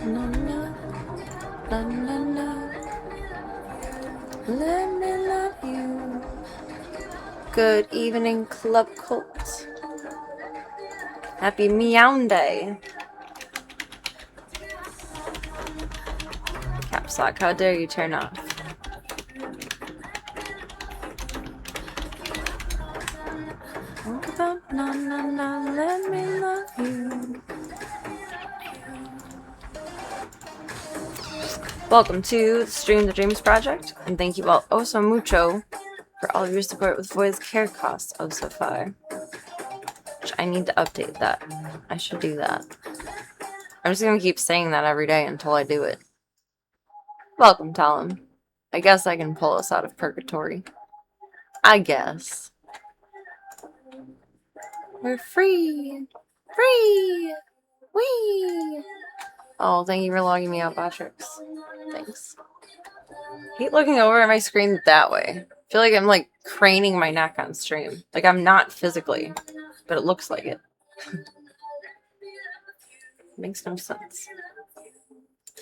Na, na, na, na, na. Let me love you. Good evening, Club Cult. Happy Meownday. Caps lock, how dare you turn off? Na, na, na, let me love you. Welcome to the Stream the Dreams Project, and thank you all oh so mucho for all of your support with Voya's care costs oh so far. Which I need to update that. I should do that. I'm just gonna keep saying that every day until I do it. Welcome, Talon. I guess I can pull us out of purgatory. I guess. We're free! Free! Whee! Oh, thank you for logging me out, Batrix. Thanks. I hate looking over at my screen that way. I feel like I'm like craning my neck on stream. Like I'm not physically, but it looks like it. Makes no sense.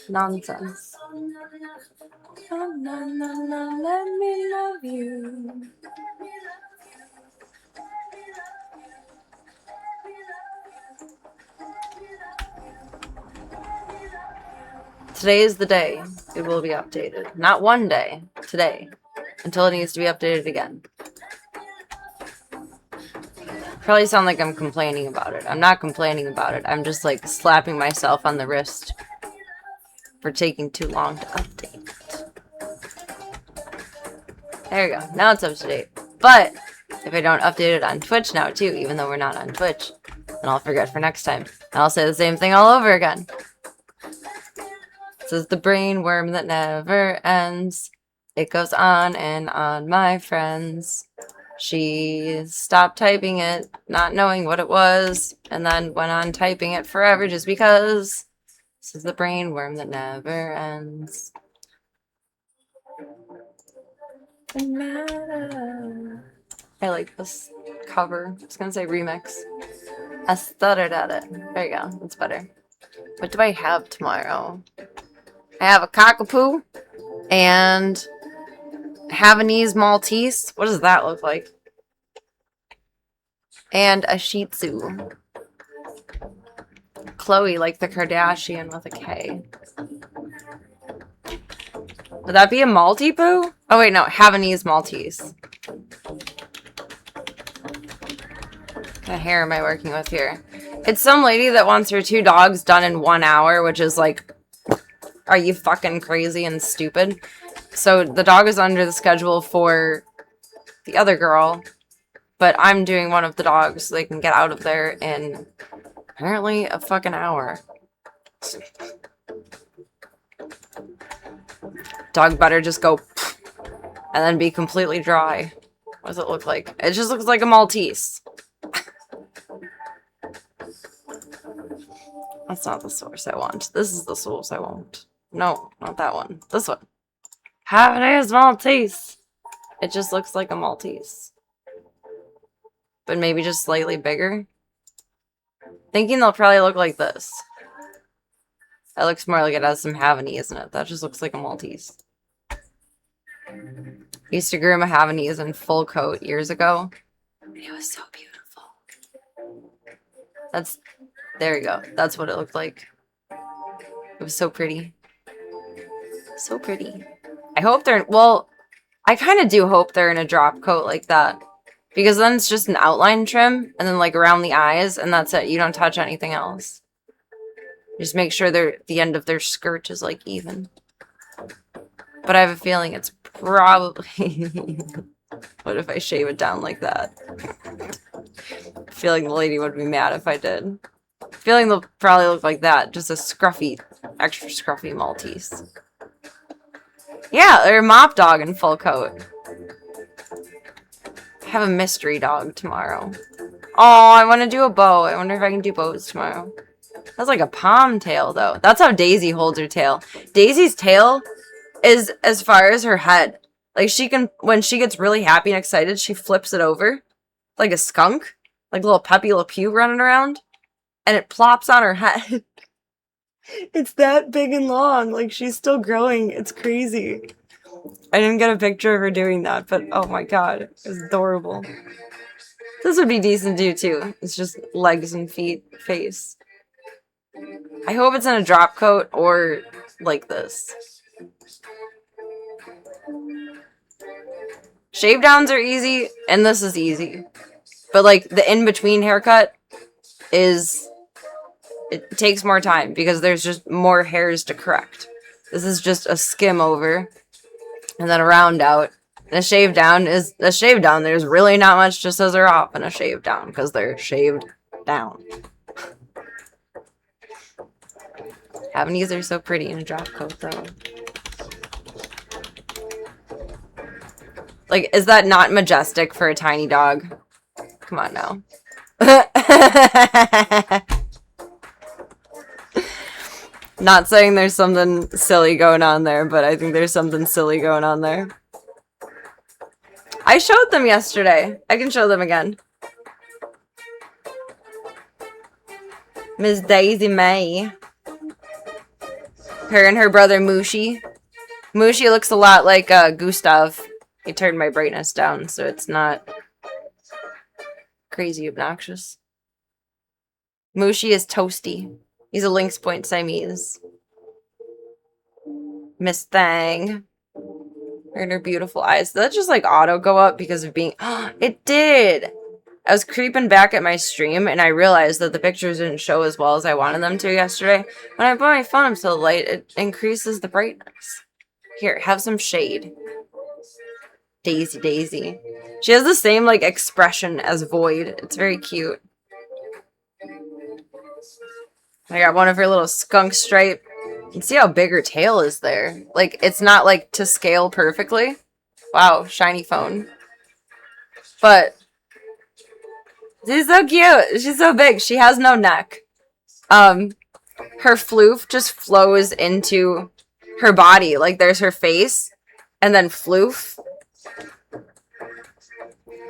Nonsense. Oh, no, no, no, let me love you. Today is the day it will be updated. Not one day. Today. Until it needs to be updated again. Probably sound like I'm complaining about it. I'm not complaining about it. I'm just like slapping myself on the wrist for taking too long to update. There we go. Now it's up to date. But if I don't update it on Twitch now too, even though we're not on Twitch, then I'll forget for next time. And I'll say the same thing all over again. This is the brain worm that never ends. It goes on and on, my friends. She stopped typing it, not knowing what it was, and then went on typing it forever just because. This is the brain worm that never ends. I like this cover. I was gonna say remix. I stuttered at it. There you go. That's better. What do I have tomorrow? I have a cockapoo and Havanese Maltese. What does that look like? And a Shih Tzu. Chloe, like the Kardashian with a K. Would that be a Maltipoo? Oh wait, no, Havanese Maltese. What kind of hair am I working with here? It's some lady that wants her 2 dogs done in 1 hour, which is like, are you fucking crazy and stupid? So the dog is under the schedule for the other girl, but I'm doing one of the dogs so they can get out of there in apparently a fucking hour. Dog better just go and then be completely dry. What does it look like? It just looks like a Maltese. That's not the source I want. This is the source I want. No, not that one. This one. Havanese Maltese. It just looks like a Maltese. But maybe just slightly bigger. Thinking they'll probably look like this. That looks more like it has some Havanese in it. That just looks like a Maltese. I used to groom a Havanese in full coat years ago. It was so beautiful. There you go. That's what it looked like. It was so pretty. So pretty. I hope they're, well, I kind of do hope they're in a drop coat like that. Because then it's just an outline trim, and then like around the eyes, and that's it. You don't touch anything else. Just make sure the end of their skirt is like even. But I have a feeling it's probably... What if I shave it down like that? I feel like the lady would be mad if I did. I feel like they'll probably look like that. Just a scruffy, extra scruffy Maltese. Yeah, they're a mop dog in full coat. I have a mystery dog tomorrow. Oh, I want to do a bow. I wonder if I can do bows tomorrow. That's like a palm tail, though. That's how Daisy holds her tail. Daisy's tail is as far as her head. Like, she can, when she gets really happy and excited, she flips it over. Like a skunk. Like a little Peppy Le Pew running around. And it plops on her head. It's that big and long. Like, she's still growing. It's crazy. I didn't get a picture of her doing that, but oh my god, it's adorable. This would be decent to do too. It's just legs and feet, face. I hope it's in a drop coat or like this. Shave downs are easy, and this is easy. But like the in-between haircut is... It takes more time because there's just more hairs to correct. This is just a skim over and then a round out. And a shave down is a shave down. There's really not much to scissor off in a shave down because they're shaved down. Havanese are so pretty in a drop coat though. Like, is that not majestic for a tiny dog? Come on now. Not saying there's something silly going on there, but I think there's something silly going on there. I showed them yesterday. I can show them again. Miss Daisy May. Her and her brother Mushi. Mushi looks a lot like Gustav. He turned my brightness down so it's not crazy obnoxious. Mushi is toasty. He's a Lynx Point Siamese. Miss Thang. Her and her beautiful eyes. Did that just like auto go up because of being... It did! I was creeping back at my stream and I realized that the pictures didn't show as well as I wanted them to yesterday. When I put my phone up to the light, it increases the brightness. Here, have some shade. Daisy, Daisy. She has the same like expression as Void. It's very cute. I got one of her little skunk stripe. You can see how big her tail is there. Like, it's not like to scale perfectly. Wow, shiny phone. But she's so cute. She's so big. She has no neck. Her floof just flows into her body. Like, there's her face, and then floof.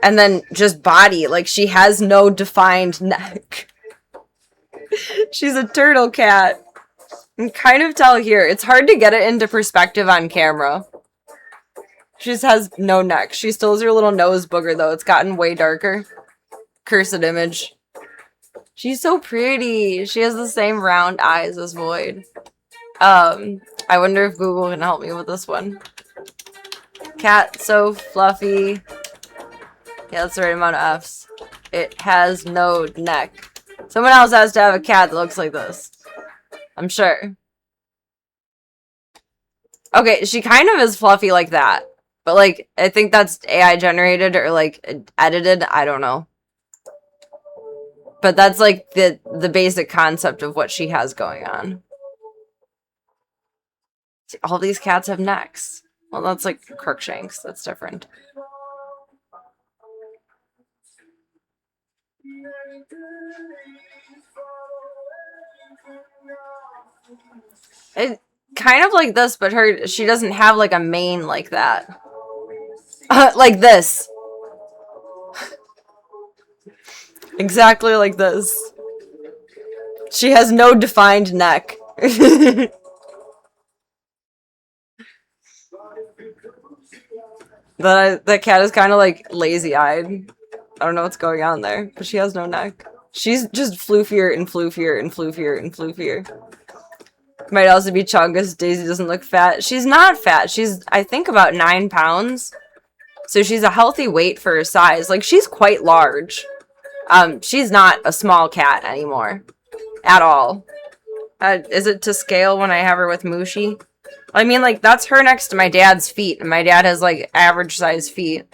And then just body. Like, she has no defined neck. She's a turtle cat. You can kind of tell here. It's hard to get it into perspective on camera. She just has no neck. She still has her little nose booger, though. It's gotten way darker. Cursed image. She's so pretty. She has the same round eyes as Void. I wonder if Google can help me with this one. Cat so fluffy. Yeah, that's the right amount of F's. It has no neck. Someone else has to have a cat that looks like this. I'm sure. Okay, she kind of is fluffy like that. But, like, I think that's AI generated or, like, edited. I don't know. But that's, like, the basic concept of what she has going on. See, all these cats have necks. Well, that's, like, Crookshanks. That's different. It kind of like this, but she doesn't have like a mane like that. Like this. Exactly like this. She has no defined neck. The cat is kind of like lazy-eyed. I don't know what's going on there, but she has no neck. She's just floofier and floofier and floofier and floofier. Might also be Chungus. Daisy doesn't look fat. She's not fat. She's, I think, about 9 pounds. So she's a healthy weight for her size. Like, she's quite large. She's not a small cat anymore. At all. Is it to scale when I have her with Mushi? I mean, like, that's her next to my dad's feet. And my dad has, like, average size feet.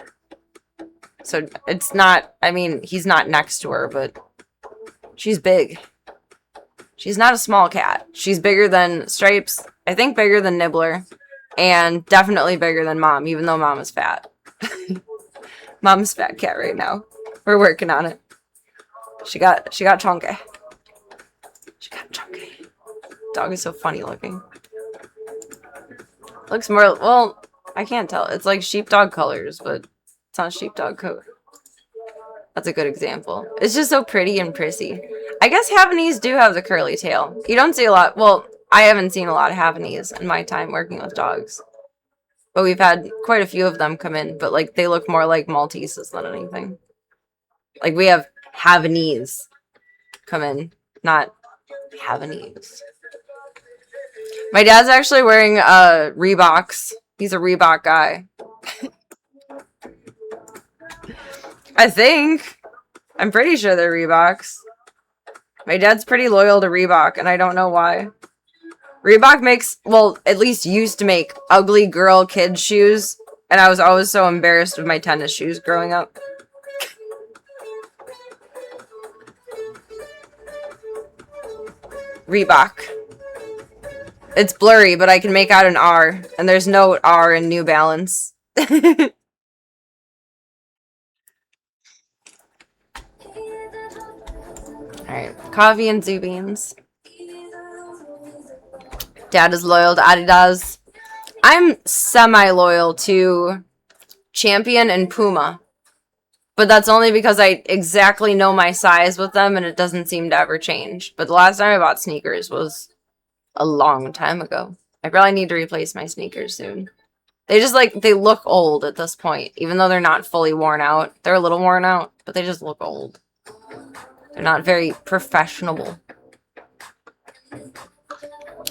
So it's not, I mean, he's not next to her, but she's big. She's not a small cat. She's bigger than Stripes, I think bigger than Nibbler, and definitely bigger than Mom, even though Mom is fat. Mom's fat cat right now. We're working on it. She got chunky. She got chunky. Dog is so funny looking. Looks more, well, I can't tell. It's like sheepdog colors, but it's not sheepdog coat. That's a good example. It's just so pretty and prissy. I guess Havanese do have the curly tail. You don't see a lot. Well, I haven't seen a lot of Havanese in my time working with dogs. But we've had quite a few of them come in, but like they look more like Malteses than anything. Like we have Havanese come in, not Havanese. My dad's actually wearing Reeboks. He's a Reebok guy. I think. I'm pretty sure they're Reeboks. My dad's pretty loyal to Reebok, and I don't know why. Reebok makes, well, at least used to make ugly girl kid shoes, and I was always so embarrassed with my tennis shoes growing up. Reebok. It's blurry, but I can make out an R, and there's no R in New Balance. Alright, coffee and Zubines. Dad is loyal to Adidas. I'm semi-loyal to Champion and Puma. But that's only because I exactly know my size with them and it doesn't seem to ever change. But the last time I bought sneakers was a long time ago. I probably need to replace my sneakers soon. They just they look old at this point. Even though they're not fully worn out. They're a little worn out, but they just look old. They're not very professional.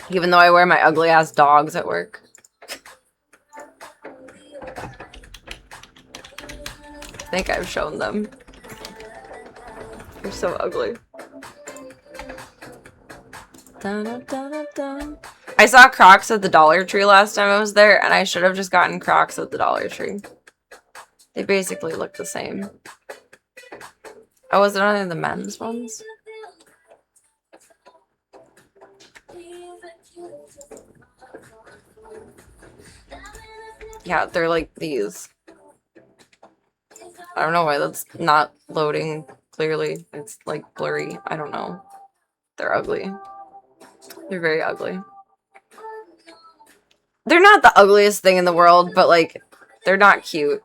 Even though I wear my ugly ass dogs at work. I think I've shown them. They're so ugly. Dun, dun, dun, dun. I saw Crocs at the Dollar Tree last time I was there, and I should have just gotten Crocs at the Dollar Tree. They basically look the same. Oh, was it only the men's ones? Yeah, they're like these. I don't know why that's not loading clearly. It's like blurry. I don't know. They're ugly. They're very ugly. They're not the ugliest thing in the world, but like, they're not cute.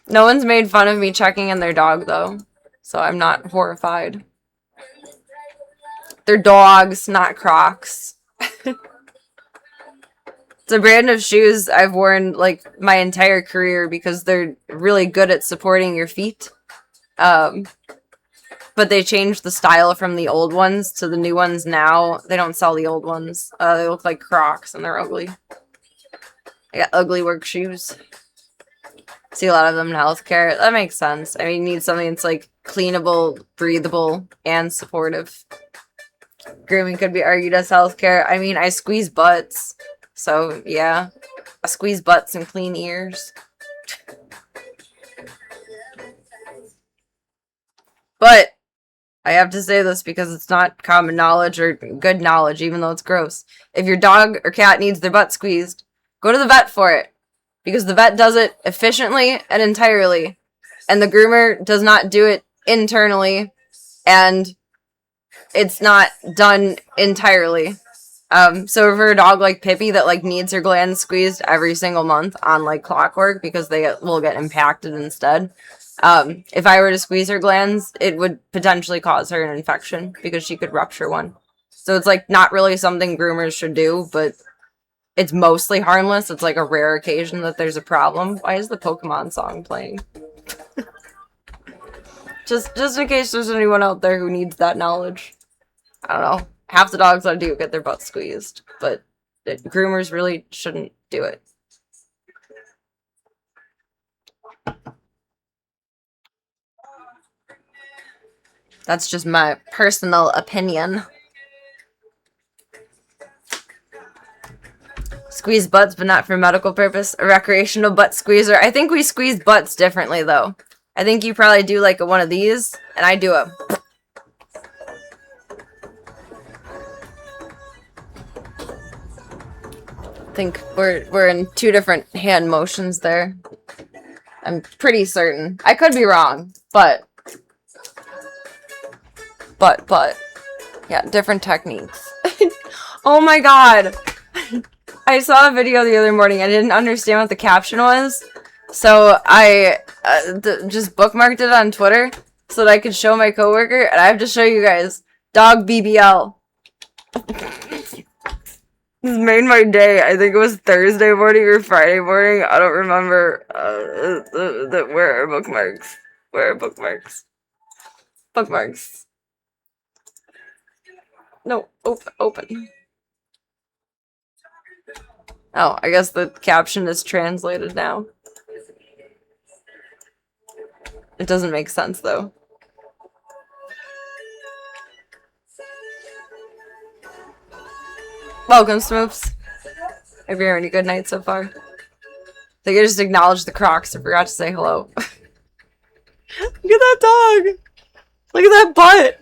No one's made fun of me checking in their dog though, so I'm not horrified. They're dogs, not Crocs. It's a brand of shoes I've worn like my entire career because they're really good at supporting your feet. But they changed the style from the old ones to the new ones now. They don't sell the old ones. They look like Crocs and they're ugly. I got ugly work shoes. See a lot of them in healthcare. That makes sense. I mean, you need something that's like cleanable, breathable, and supportive. Grooming could be argued as healthcare. I mean, I squeeze butts. So, yeah. I squeeze butts and clean ears. But I have to say this because it's not common knowledge or good knowledge, even though it's gross. If your dog or cat needs their butt squeezed, go to the vet for it. Because the vet does it efficiently and entirely. And the groomer does not do it internally. And it's not done entirely. So for a dog like Pippi that like needs her glands squeezed every single month on like clockwork because they will get impacted instead. If I were to squeeze her glands, it would potentially cause her an infection because she could rupture one. So it's like not really something groomers should do, but it's mostly harmless. It's like a rare occasion that there's a problem. Why is the Pokemon song playing? just in case there's anyone out there who needs that knowledge. I don't know. Half the dogs I do get their butts squeezed, but groomers really shouldn't do it. That's just my personal opinion. Squeeze butts, but not for medical purpose. A recreational butt squeezer. I think we squeeze butts differently, though. I think you probably do like one of these, and I do a... I think we're in two different hand motions there. I'm pretty certain. I could be wrong, but yeah, different techniques. Oh my god. I saw a video the other morning. I didn't understand what the caption was. So I just bookmarked it on Twitter so that I could show my coworker, and I have to show you guys. Dog BBL. This made my day. I think it was Thursday morning or Friday morning. I don't remember. Where are bookmarks? Where are bookmarks? Bookmarks. No, open. Oh, I guess the caption is translated now. It doesn't make sense, though. Welcome, Smoops. Hope you're having a good night so far. I think I just acknowledged the Crocs. I forgot to say hello. Look at that dog! Look at that butt!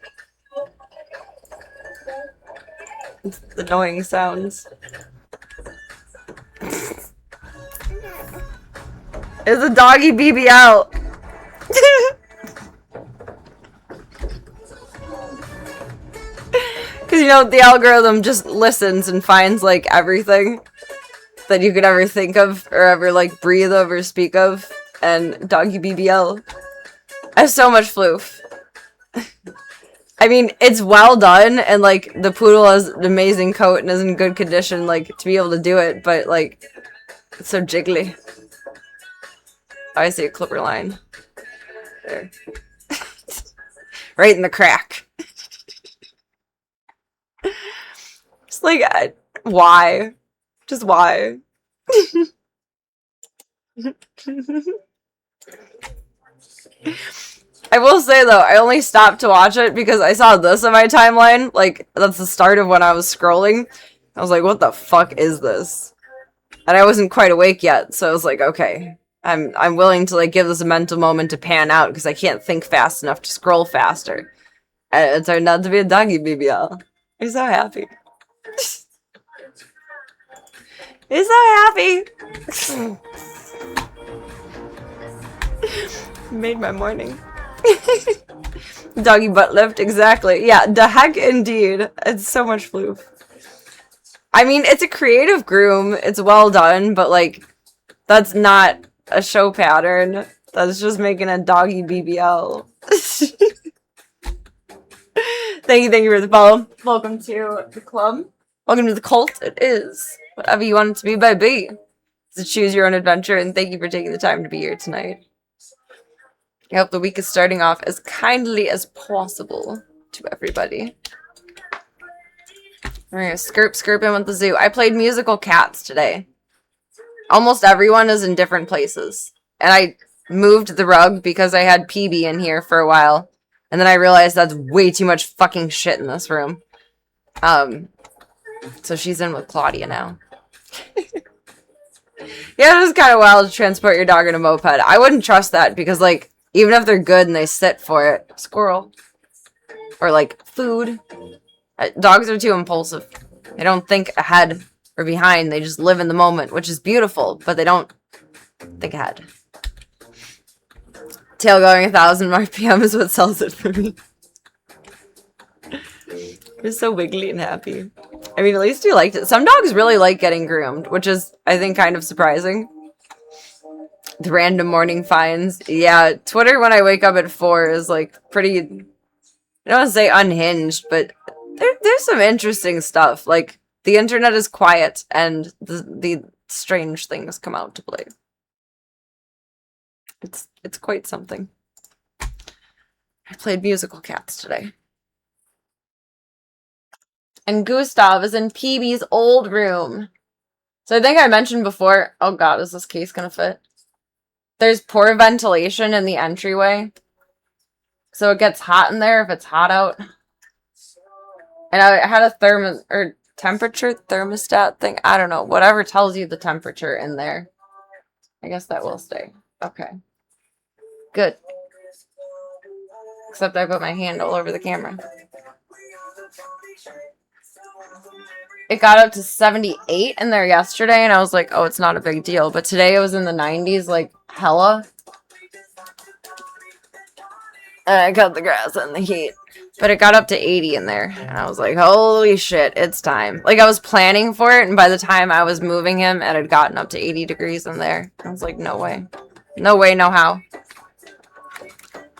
It's annoying sounds. It's a doggy BBL. Because, you know, the algorithm just listens and finds, like, everything that you could ever think of or ever, like, breathe of or speak of. And doggy BBL has so much floof. I mean, it's well done, and, like, the poodle has an amazing coat and is in good condition, like, to be able to do it, but, like, it's so jiggly. Oh, I see a clipper line. There. Right in the crack. Just like, why? Just why? I will say, though, I only stopped to watch it because I saw this in my timeline. Like, that's the start of when I was scrolling. I was like, what the fuck is this? And I wasn't quite awake yet, so I was like, okay. I'm willing to, like, give this a mental moment to pan out because I can't think fast enough to scroll faster. And it turned out to be a doggy BBL. I'm so happy. He's so happy. Made my morning. Doggy butt lift, exactly. Yeah, the heck indeed. It's so much floof. I mean, it's a creative groom. It's well done, but, like, that's not a show pattern. That's just making a doggy BBL. Thank you for the follow. Welcome to the club. Welcome to the cult. It is whatever you want it to be, baby. To choose your own adventure, and thank you for taking the time to be here tonight. I hope the week is starting off as kindly as possible to everybody. We're gonna skirp in with the zoo. I played musical cats today. Almost everyone is in different places. And I moved the rug because I had PB in here for a while. And then I realized that's way too much fucking shit in this room. So she's in with Claudia now. Yeah, it is kind of wild to transport your dog in a moped. I wouldn't trust that because, like, even if they're good and they sit for it, squirrel. Or, like, food. Dogs are too impulsive. They don't think ahead or behind. They just live in the moment, which is beautiful, but they don't think ahead. Tail going 1,000 RPM is what sells it for me. You're so wiggly and happy. I mean, at least you liked it. Some dogs really like getting groomed, which is, I think, kind of surprising. The random morning finds. Yeah, Twitter when I wake up at 4 is, like, pretty... I don't want to say unhinged, but there's some interesting stuff. Like, the internet is quiet, and the strange things come out to play. It's quite something. I played musical cats today. And Gustav is in PB's old room. So I think I mentioned before... Oh god, is this case gonna fit? There's poor ventilation in the entryway. So it gets hot in there if it's hot out. And I had a temperature thermostat thing. I don't know. Whatever tells you the temperature in there. I guess that will stay. Okay. Good. Except I put my hand all over the camera. It got up to 78 in there yesterday, and I was like, oh, it's not a big deal. But today it was in the 90s, like, hella. And I cut the grass in the heat. But it got up to 80 in there. And I was like, holy shit, it's time. Like, I was planning for it, and by the time I was moving him, it had gotten up to 80 degrees in there. I was like, no way. No way, no how.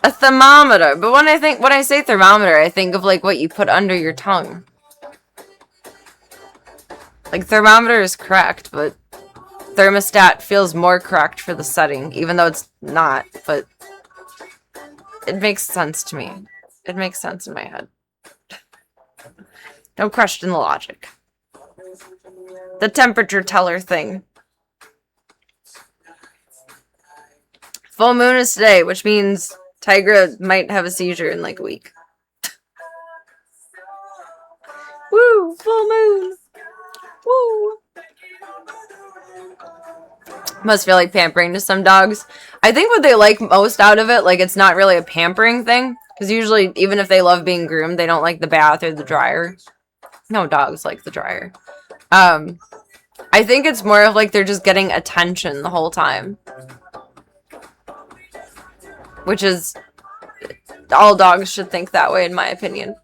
A thermometer. But when I say thermometer, I think of like what you put under your tongue. Like thermometer is correct, but thermostat feels more correct for the setting, even though it's not, but it makes sense to me. It makes sense in my head. Don't question the logic. The temperature teller thing. Full moon is today, which means Tigra might have a seizure in like a week. Woo! Full moon! Woo! Must feel like pampering to some dogs. I think what they like most out of it, like it's not really a pampering thing. Because usually, even if they love being groomed, they don't like the bath or the dryer. No dogs like the dryer. I think it's more of like they're just getting attention the whole time. Which is... all dogs should think that way, in my opinion.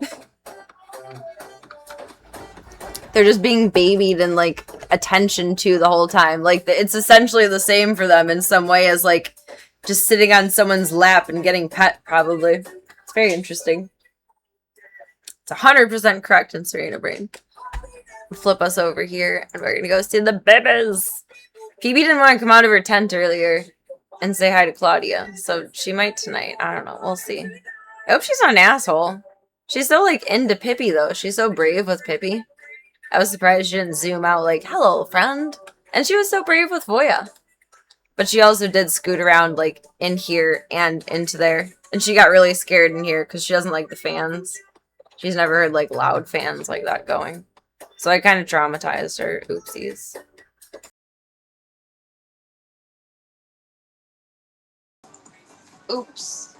They're just being babied and like attention to the whole time. Like it's essentially the same for them in some way as like just sitting on someone's lap and getting pet, probably. It's very interesting. It's 100% correct in Serena Brain. Flip us over here and we're gonna go see the babies. PB didn't want to come out of her tent earlier and say hi to Claudia, so she might tonight. I don't know. We'll see. I hope she's not an asshole. She's so like into Pippi though. She's so brave with Pippi. I was surprised she didn't zoom out like, hello, friend. And she was so brave with Voya. But she also did scoot around like in here and into there. And she got really scared in here because she doesn't like the fans. She's never heard like loud fans like that going. So I kind of traumatized her. Oopsies. Oops.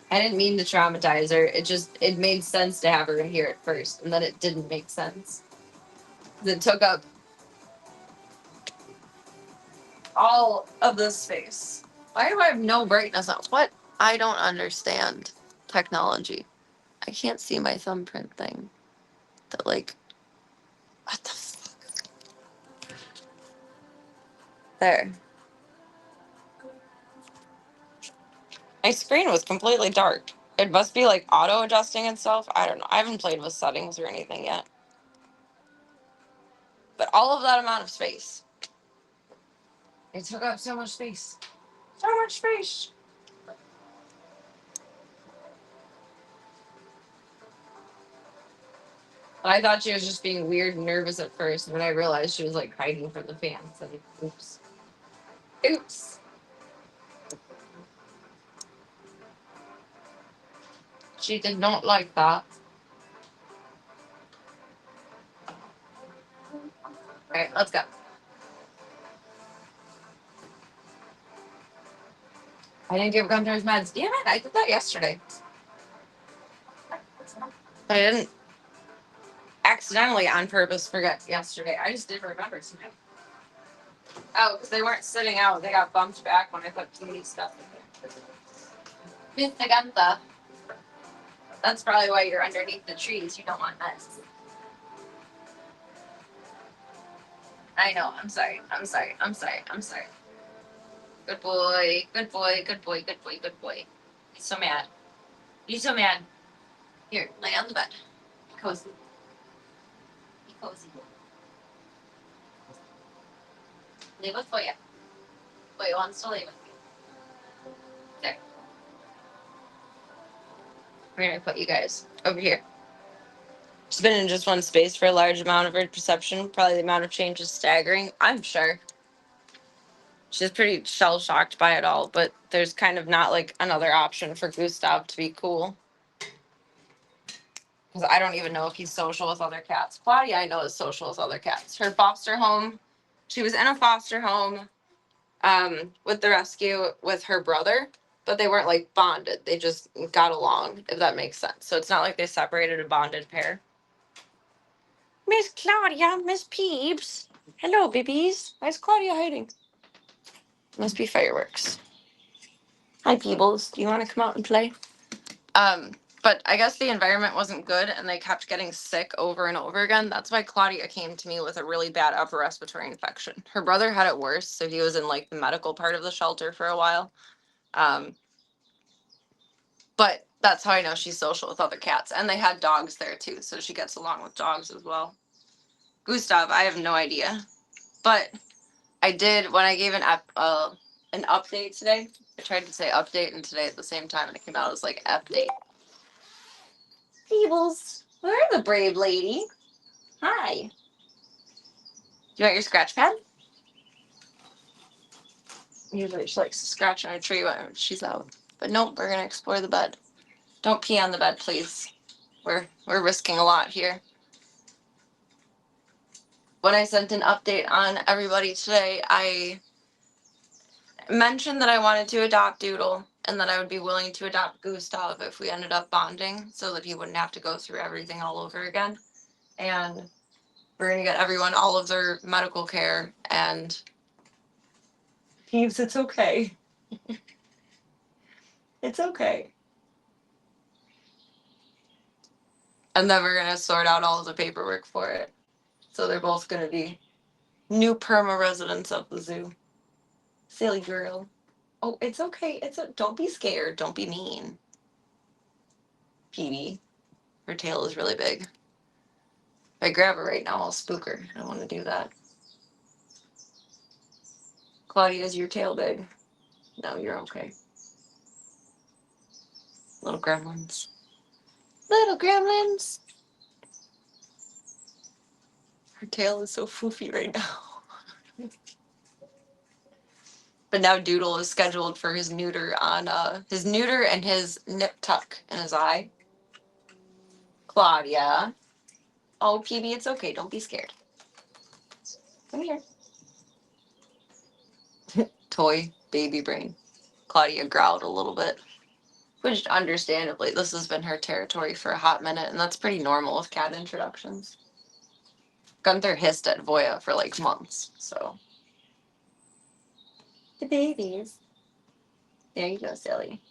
I didn't mean to traumatize her. It made sense to have her in here at first. And then it didn't make sense. It took up all of this space. Why do I have no brightness on? What? I don't understand technology. I can't see my thumbprint thing. That like, what the fuck? There. My screen was completely dark. It must be like auto adjusting itself. I don't know. I haven't played with settings or anything yet. But all of that amount of space. It took up so much space. So much space. I thought she was just being weird and nervous at first, and then I realized she was like hiding from the fans. And oops. Oops. She did not like that. Alright, let's go. I didn't give Gunter's meds. Damn it, I did that yesterday. I didn't accidentally on purpose forget yesterday. I just didn't remember tonight. Oh, because they weren't sitting out. They got bumped back when I put TV stuff in there. Mr. Gunther. That's probably why you're underneath the trees. You don't want meds. I know. I'm sorry. I'm sorry. I'm sorry. I'm sorry. Good boy. Good boy. Good boy. Good boy. Good boy. He's so mad. He's so mad. Here, lay on the bed. Be cozy. Be cozy. Lay with Voya. Voya wants to lay with you. There. We're gonna put you guys over here. She's been in just one space for a large amount of her perception. Probably the amount of change is staggering, I'm sure. She's pretty shell-shocked by it all, but there's kind of not like another option for Gustav to be cool. Because I don't even know if he's social with other cats. Claudia, I know, is social with other cats. Her foster home, she was in a foster home with the rescue with her brother, but they weren't like bonded. They just got along, if that makes sense. So it's not like they separated a bonded pair. Miss Claudia, Miss Peeps. Hello, babies. Why's Claudia hiding? Must be fireworks. Hi, Peebles. Do you want to come out and play? But I guess the environment wasn't good and they kept getting sick over and over again. That's why Claudia came to me with a really bad upper respiratory infection. Her brother had it worse, so he was in like the medical part of the shelter for a while. But that's how I know she's social with other cats. And they had dogs there too, so she gets along with dogs as well. Gustav, I have no idea. But I did, when I gave an update today, I tried to say update and today at the same time, and it came out as like update. Feebles, where the brave lady? Hi. Do you want your scratch pad? Usually she likes to scratch on a tree when she's out. But nope, we're gonna explore the bed. Don't pee on the bed, please. We're risking a lot here. When I sent an update on everybody today, I mentioned that I wanted to adopt Doodle and that I would be willing to adopt Gustav if we ended up bonding so that he wouldn't have to go through everything all over again. And we're going to get everyone all of their medical care. And Peeves, it's okay. It's okay. And then we're going to sort out all of the paperwork for it. So they're both going to be new perma residents of the zoo. Silly girl. Oh, it's okay. Don't be scared. Don't be mean. Peewee. Her tail is really big. If I grab her right now, I'll spook her. I don't want to do that. Claudia, is your tail big? No, you're okay. Little gremlins. Little gremlins! Her tail is so foofy right now. But now Doodle is scheduled for his neuter on his neuter and his nip tuck in his eye. Claudia. Oh, PB, it's okay. Don't be scared. Come here. Toy baby brain. Claudia growled a little bit. Which, understandably, this has been her territory for a hot minute, and that's pretty normal with cat introductions. Gunther hissed at Voya for like months, so. The babies. There you go, silly.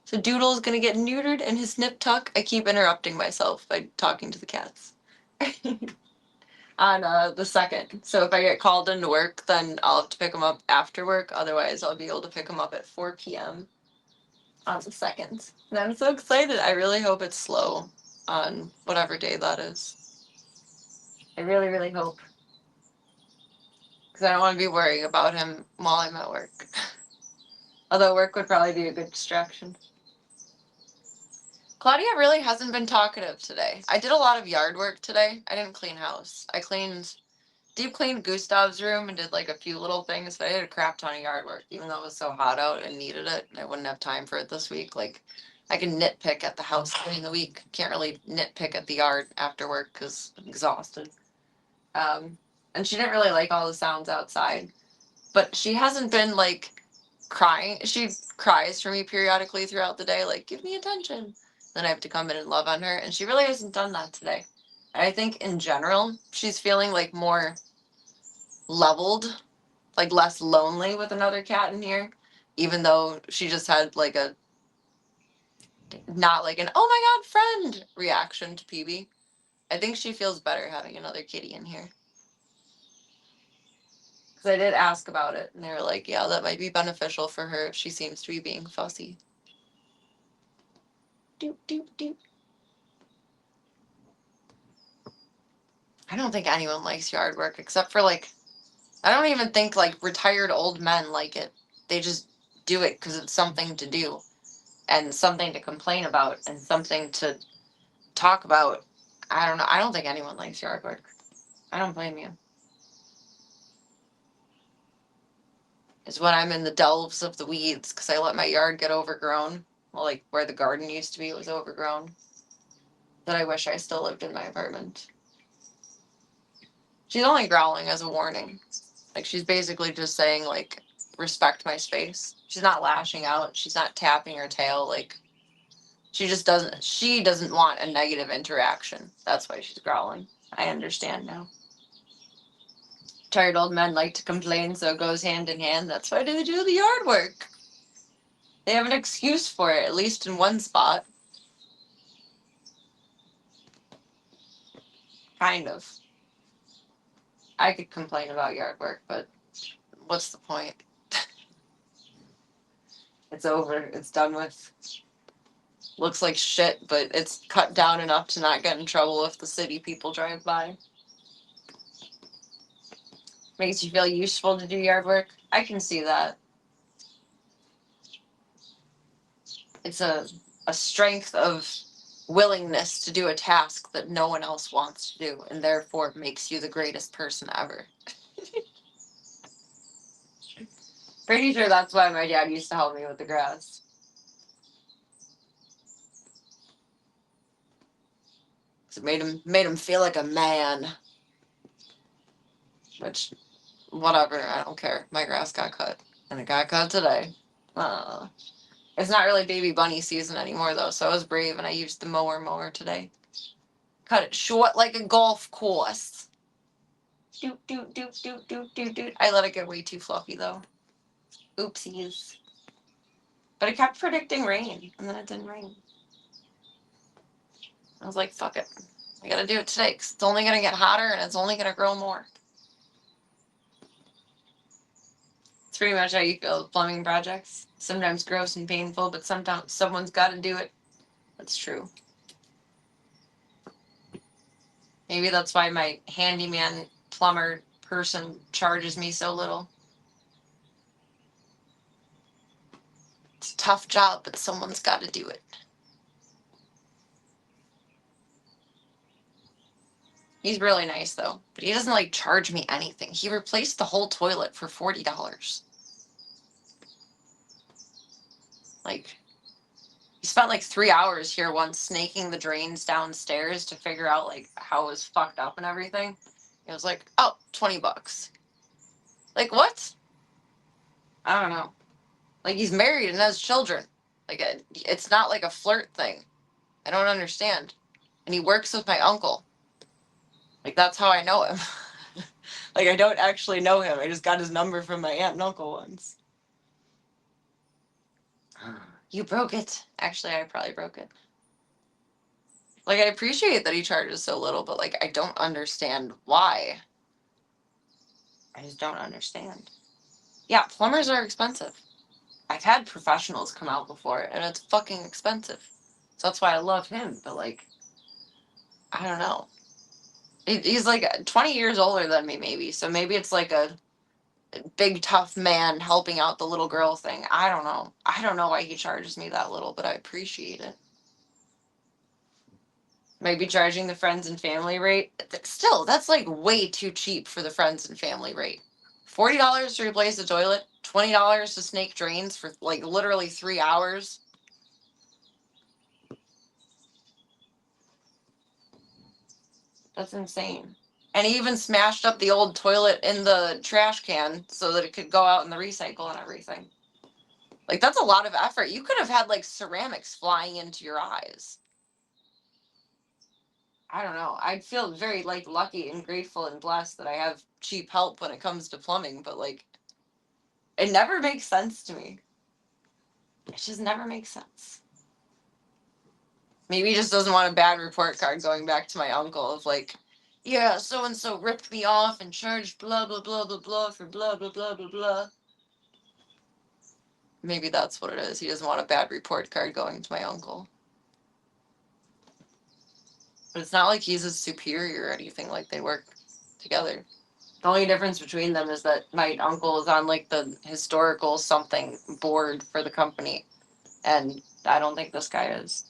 So Doodle is gonna get neutered in his nip tuck. I keep interrupting myself by talking to the cats. On the 2nd. So if I get called into work, then I'll have to pick him up after work. Otherwise, I'll be able to pick him up at 4 p.m. on the 2nd. And I'm so excited. I really hope it's slow on whatever day that is. I really, really hope. Because I don't want to be worrying about him while I'm at work. Although work would probably be a good distraction. Claudia really hasn't been talkative today. I did a lot of yard work today. I didn't clean house. I deep cleaned Gustav's room and did like a few little things, but I did a crap ton of yard work, even though it was so hot out and needed it. I wouldn't have time for it this week. Like, I can nitpick at the house during the week. Can't really nitpick at the yard after work because I'm exhausted. And she didn't really like all the sounds outside, but she hasn't been like crying. She cries for me periodically throughout the day, like, give me attention. Then I have to come in and love on her, and she really hasn't done that today. And I think in general, she's feeling like more leveled, like less lonely with another cat in here, even though she just had like a not like an oh my god friend reaction to PB. I think she feels better having another kitty in here. Because I did ask about it, and they were like, yeah, that might be beneficial for her if she seems to be being fussy. Doop, doop, doop. I don't think anyone likes yard work except for like, I don't even think like retired old men like it. They just do it because it's something to do and something to complain about and something to talk about. I don't know. I don't think anyone likes yard work. I don't blame you. It's when I'm in the delves of the weeds because I let my yard get overgrown. Well, like where the garden used to be was overgrown. That I wish I still lived in my apartment. She's only growling as a warning. Like she's basically just saying like, respect my space. She's not lashing out. She's not tapping her tail. Like she doesn't want a negative interaction. That's why she's growling. I understand now. Tired old men like to complain, so it goes hand in hand. That's why they do the yard work. They have an excuse for it, at least in one spot. Kind of. I could complain about yard work, but what's the point? It's over. It's done with. Looks like shit, but it's cut down enough to not get in trouble if the city people drive by. Makes you feel useful to do yard work. I can see that. It's a strength of willingness to do a task that no one else wants to do, and therefore makes you the greatest person ever. Pretty sure that's why my dad used to help me with the grass. It made him feel like a man. Which, whatever, I don't care. My grass got cut, and it got cut today. It's not really baby bunny season anymore though, so I was brave and I used the mower today. Cut it short like a golf course. Doot doot doot doot doot doot doot. I let it get way too fluffy though. Oopsies. But it kept predicting rain, and then it didn't rain. I was like, fuck it. I gotta do it today, because it's only gonna get hotter and it's only gonna grow more. It's pretty much how you feel with plumbing projects. Sometimes gross and painful, but sometimes someone's gotta do it. That's true. Maybe that's why my handyman plumber person charges me so little. It's a tough job, but someone's gotta do it. He's really nice though, but he doesn't like charge me anything. He replaced the whole toilet for $40. Like, he spent like 3 hours here once snaking the drains downstairs to figure out like how it was fucked up and everything. It was like, oh, $20. Like, what? I don't know. Like, he's married and has children. Like, it's not like a flirt thing. I don't understand. And he works with my uncle. Like, that's how I know him. Like, I don't actually know him. I just got his number from my aunt and uncle once. You broke it. Actually, I probably broke it. Like, I appreciate that he charges so little, but, like, I don't understand why. I just don't understand. Yeah, plumbers are expensive. I've had professionals come out before, and it's fucking expensive. So that's why I love him, but, like, I don't know. He's, like, 20 years older than me, maybe, so maybe it's, like, a big, tough man helping out the little girl thing. I don't know. I don't know why he charges me that little, but I appreciate it. Maybe charging the friends and family rate. Still, that's like way too cheap for the friends and family rate. $40 to replace the toilet, $20 to snake drains for like literally 3 hours. That's insane. And he even smashed up the old toilet in the trash can so that it could go out in the recycle and everything. Like, that's a lot of effort. You could have had like ceramics flying into your eyes. I don't know. I feel very like lucky and grateful and blessed that I have cheap help when it comes to plumbing, but like it never makes sense to me. It just never makes sense. Maybe he just doesn't want a bad report card going back to my uncle of like, yeah, so and so ripped me off and charged blah blah blah blah blah for blah blah blah blah blah. Maybe that's what it is. He doesn't want a bad report card going to my uncle. But it's not like he's a superior or anything, like they work together. The only difference between them is that my uncle is on like the historical something board for the company, and I don't think this guy is.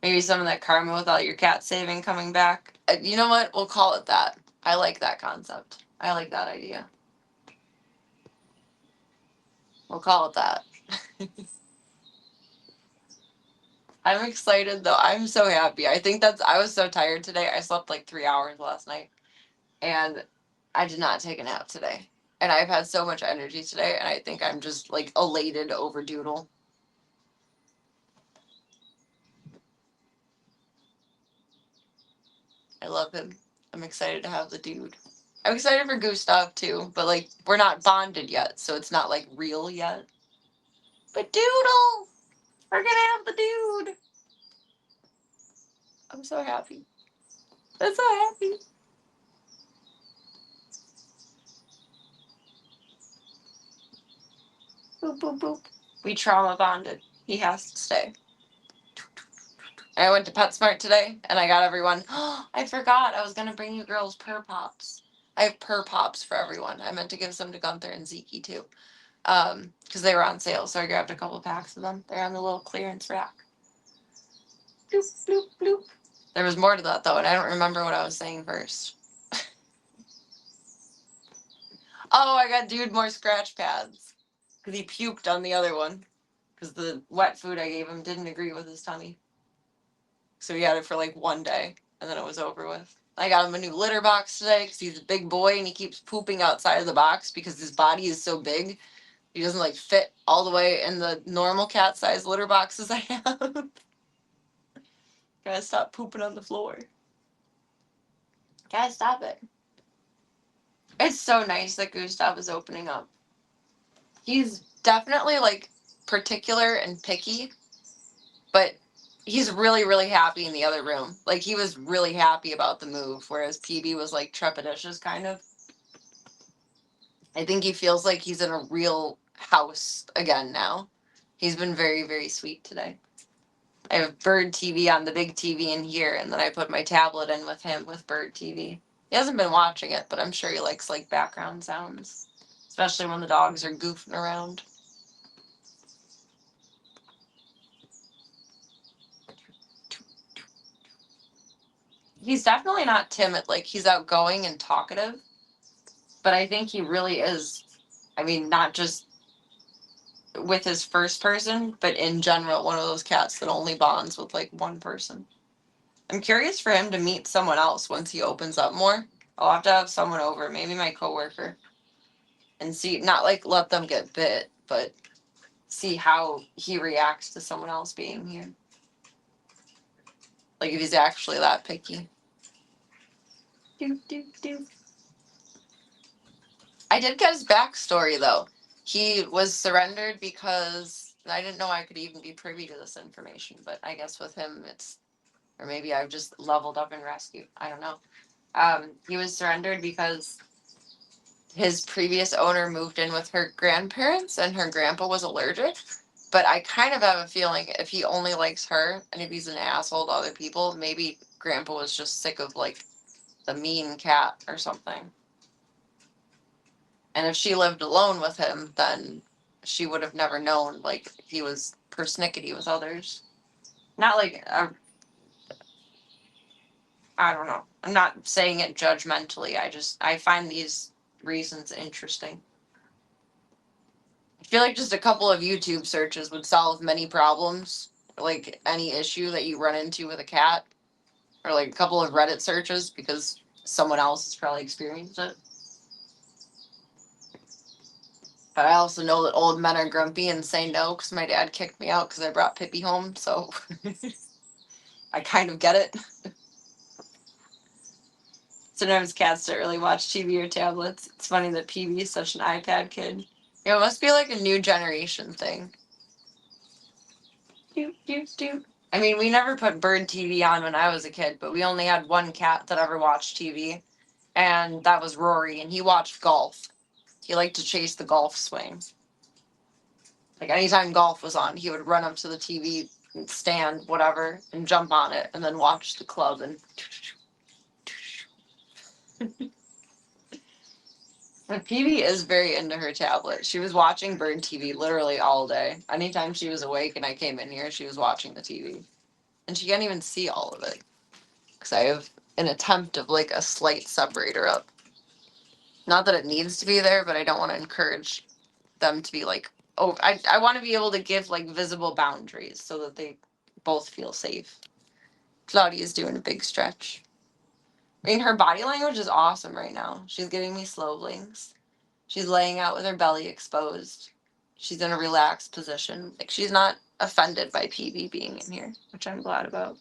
Maybe some of that karma without your cat saving coming back. You know what? We'll call it that. I like that concept. I like that idea. We'll call it that. I'm excited though. I'm so happy. I was so tired today. I slept like 3 hours last night. And I did not take a nap today. And I've had so much energy today, and I think I'm just like elated over Doodle. I love him. I'm excited to have the dude. I'm excited for Gustav too, but like we're not bonded yet, so it's not like real yet. But Doodle! We're gonna have the dude! I'm so happy. I'm so happy. Boop, boop, boop. We trauma bonded. He has to stay. I went to PetSmart today, and I got everyone. Oh, I forgot. I was going to bring you girls Purr Pops. I have Purr Pops for everyone. I meant to give some to Gunther and Zeke, too. Because they were on sale, so I grabbed a couple packs of them. They're on the little clearance rack. Bloop, bloop, bloop. There was more to that, though, and I don't remember what I was saying first. Oh, I got Dude more scratch pads. Because he puked on the other one. Because the wet food I gave him didn't agree with his tummy. So he had it for like one day, and then it was over with. I got him a new litter box today because he's a big boy and he keeps pooping outside of the box because his body is so big. He doesn't like fit all the way in the normal cat size litter boxes I have. Gotta stop pooping on the floor. Gotta stop it. It's so nice that Gustav is opening up. He's definitely like particular and picky, but he's really, really happy in the other room. Like he was really happy about the move, whereas PB was like trepidatious kind of. I think he feels like he's in a real house again now. He's been very, very sweet today. I have Bird TV on the big TV in here, and then I put my tablet in with him with Bird TV. He hasn't been watching it, but I'm sure he likes like background sounds, especially when the dogs are goofing around. He's definitely not timid. Like he's outgoing and talkative, but I think he really is. I mean, not just with his first person, but in general, one of those cats that only bonds with like one person. I'm curious for him to meet someone else once he opens up more. I'll have to have someone over, maybe my coworker, and see, not like let them get bit, but see how he reacts to someone else being here. Like if he's actually that picky. Do, do, do. I did get his backstory though. He was surrendered because I didn't know I could even be privy to this information, but I guess with him it's, or maybe I've just leveled up in rescue. I don't know. He was surrendered because his previous owner moved in with her grandparents and her grandpa was allergic. But I kind of have a feeling if he only likes her and if he's an asshole to other people, maybe grandpa was just sick of like the mean cat or something. And if she lived alone with him, then she would have never known like he was persnickety with others. Not like I don't know. I'm not saying it judgmentally. I find these reasons interesting. I feel like just a couple of YouTube searches would solve many problems, like any issue that you run into with a cat, or like a couple of Reddit searches because someone else has probably experienced it. But I also know that old men are grumpy and say no because my dad kicked me out because I brought Pippi home, so I kind of get it. Sometimes cats don't really watch TV or tablets. It's funny that PB is such an iPad kid. It must be like a new generation thing. Doot, doot, doot. I mean, we never put Bird TV on when I was a kid, but we only had one cat that ever watched TV, and that was Rory, and he watched golf. He liked to chase the golf swing. Like anytime golf was on, he would run up to the TV stand, whatever, and jump on it, and then watch the club and. But PB is very into her tablet. She was watching Bird TV literally all day. Anytime she was awake and I came in here, she was watching the TV. And she can't even see all of it. Because I have an attempt of like a slight separator up. Not that it needs to be there, but I don't want to encourage them to be like, oh, I want to be able to give like visible boundaries so that they both feel safe. Claudia's doing a big stretch. I mean, her body language is awesome right now. She's giving me slow blinks. She's laying out with her belly exposed. She's in a relaxed position. Like she's not offended by PB being in here, which I'm glad about.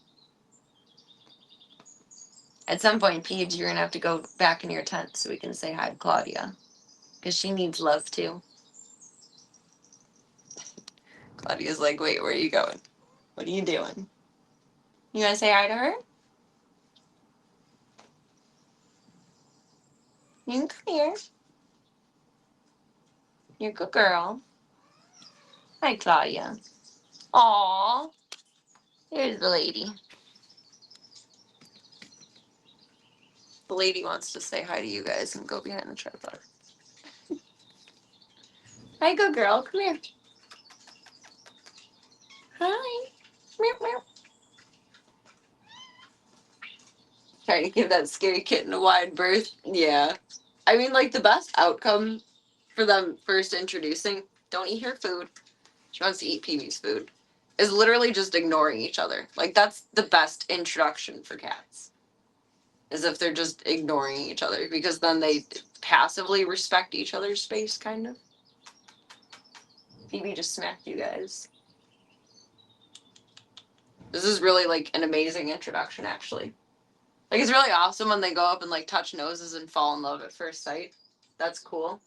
At some point, Peebs, you're gonna have to go back in your tent so we can say hi to Claudia. Because she needs love too. Claudia's like, wait, where are you going? What are you doing? You wanna say hi to her? You can come here. You're a good girl. Hi, Claudia. Aww. Here's the lady. The lady wants to say hi to you guys and go behind the tripod. Hi, good girl. Come here. Hi. Meow, meow. Trying to give that scary kitten a wide berth. Yeah. I mean, like, the best outcome for them first introducing, don't eat her food. She wants to eat Pee-wee's food. Is literally just ignoring each other. Like, that's the best introduction for cats. Is if they're just ignoring each other, because then they passively respect each other's space, kind of. Phoebe just smacked you guys. This is really, like, an amazing introduction, actually. Like, it's really awesome when they go up and, like, touch noses and fall in love at first sight. That's cool.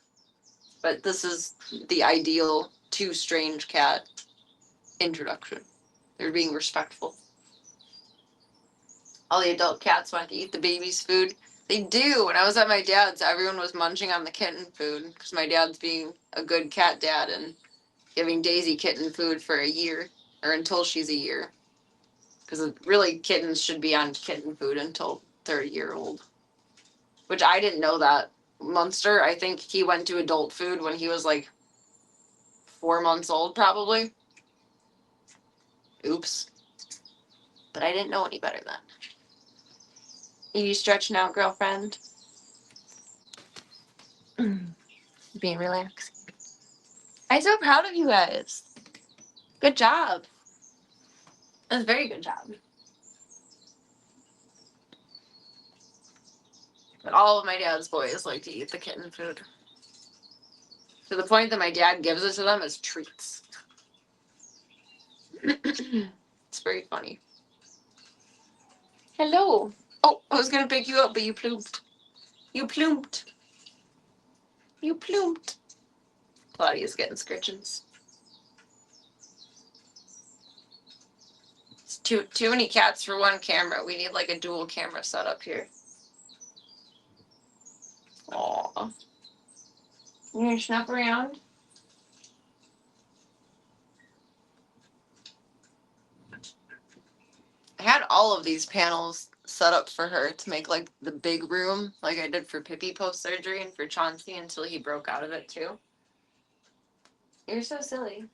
But this is the ideal two strange cat introduction. They're being respectful. All the adult cats want to eat the baby's food. They do. When I was at my dad's, everyone was munching on the kitten food because my dad's being a good cat dad and giving Daisy kitten food for a year, or until she's a year. Because really, kittens should be on kitten food until they're a year old. Which I didn't know that. Munster, I think he went to adult food when he was like 4 months old, probably. Oops. But I didn't know any better then. Are you stretching out, girlfriend? Being relaxed. I'm so proud of you guys. Good job. That's a very good job. But all of my dad's boys like to eat the kitten food. To the point that my dad gives it to them as treats. It's very funny. Hello. Oh, I was gonna pick you up, but you plumped. You plumped. You plumped. Claudia's getting scritchings. It's too many cats for one camera. We need like a dual camera setup here. Aw. You gonna snuff around? I had all of these panels set up for her to make like the big room, like I did for Pippi post-surgery and for Chauncey until he broke out of it too. You're so silly.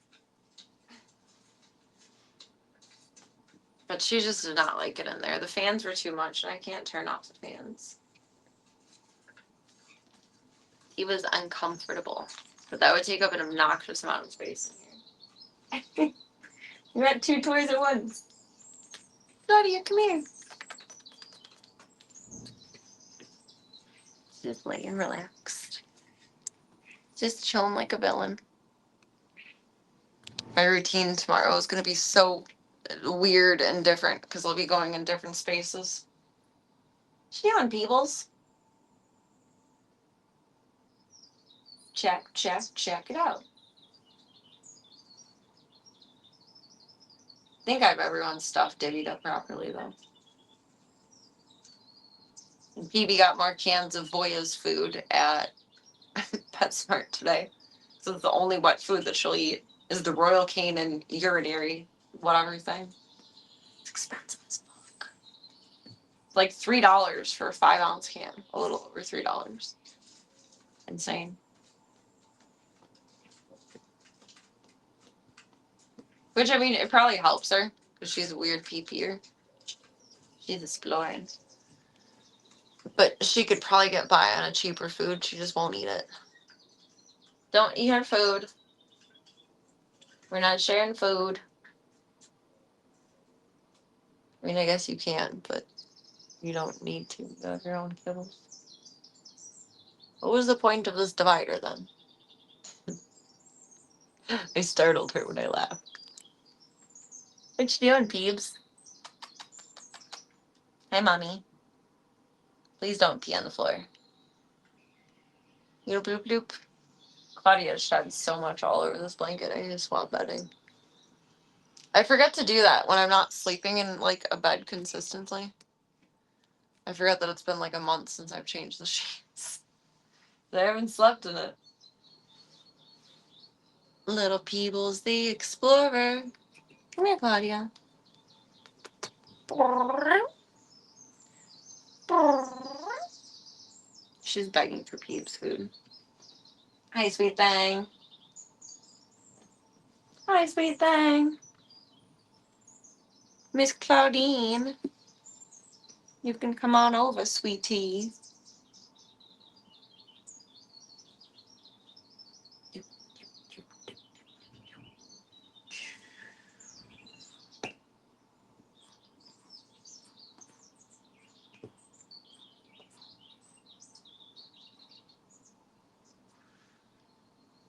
But she just did not like it in there. The fans were too much and I can't turn off the fans. He was uncomfortable. But that would take up an obnoxious amount of space in here. You had two toys at once. Claudia, come here. Just laying relaxed. Just chilling like a villain. My routine tomorrow is going to be so weird and different because I'll be going in different spaces. What you doing, Peebles? Check it out. I think I have everyone's stuff divvied up properly, though. And Phoebe got more cans of Voya's food at PetSmart today. So it's the only wet food that she'll eat is the Royal Canin urinary whatever thing. It's expensive as fuck. It's like $3 for a 5-ounce can. A little over $3. Insane. Which, I mean, it probably helps her because she's a weird pee-peer. She's exploring. But she could probably get by on a cheaper food. She just won't eat it. Don't eat her food. We're not sharing food. I mean, I guess you can, but you don't need to. You have your own kibbles. What was the point of this divider then? I startled her when I laughed. What you doing, Peebs? Hi, Mommy. Please don't pee on the floor. Bloop, bloop, bloop. Claudia shed so much all over this blanket. I need to swap bedding. I forget to do that when I'm not sleeping in, like, a bed consistently. I forget that it's been, like, a month since I've changed the sheets. I haven't slept in it. Little Peebles the Explorer. Come here, Claudia. She's begging for Peeps food. Hi, sweet thing. Hi, sweet thing. Miss Claudine. You can come on over, sweetie.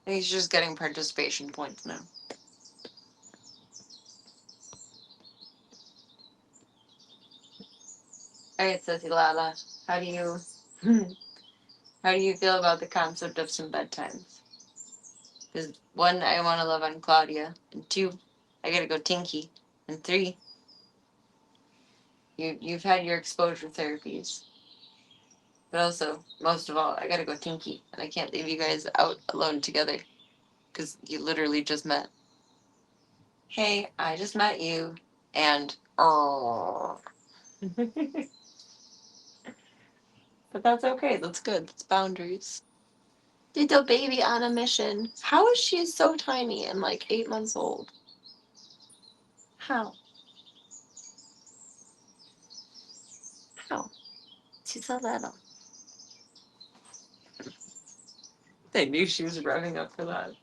He's just getting participation points now. Alright, Sissy Lala, how do you feel about the concept of some bedtimes? Because 1, I want to love on Claudia, and 2, I gotta go tinky, and 3, you've had your exposure therapies. But also, most of all, I gotta go tinky, and I can't leave you guys out alone together, because you literally just met. Hey, I just met you, and oh. But that's okay. That's good. That's boundaries. Little baby on a mission. How is she so tiny and like 8 months old? How? How? She's so little. They knew she was revving up for that.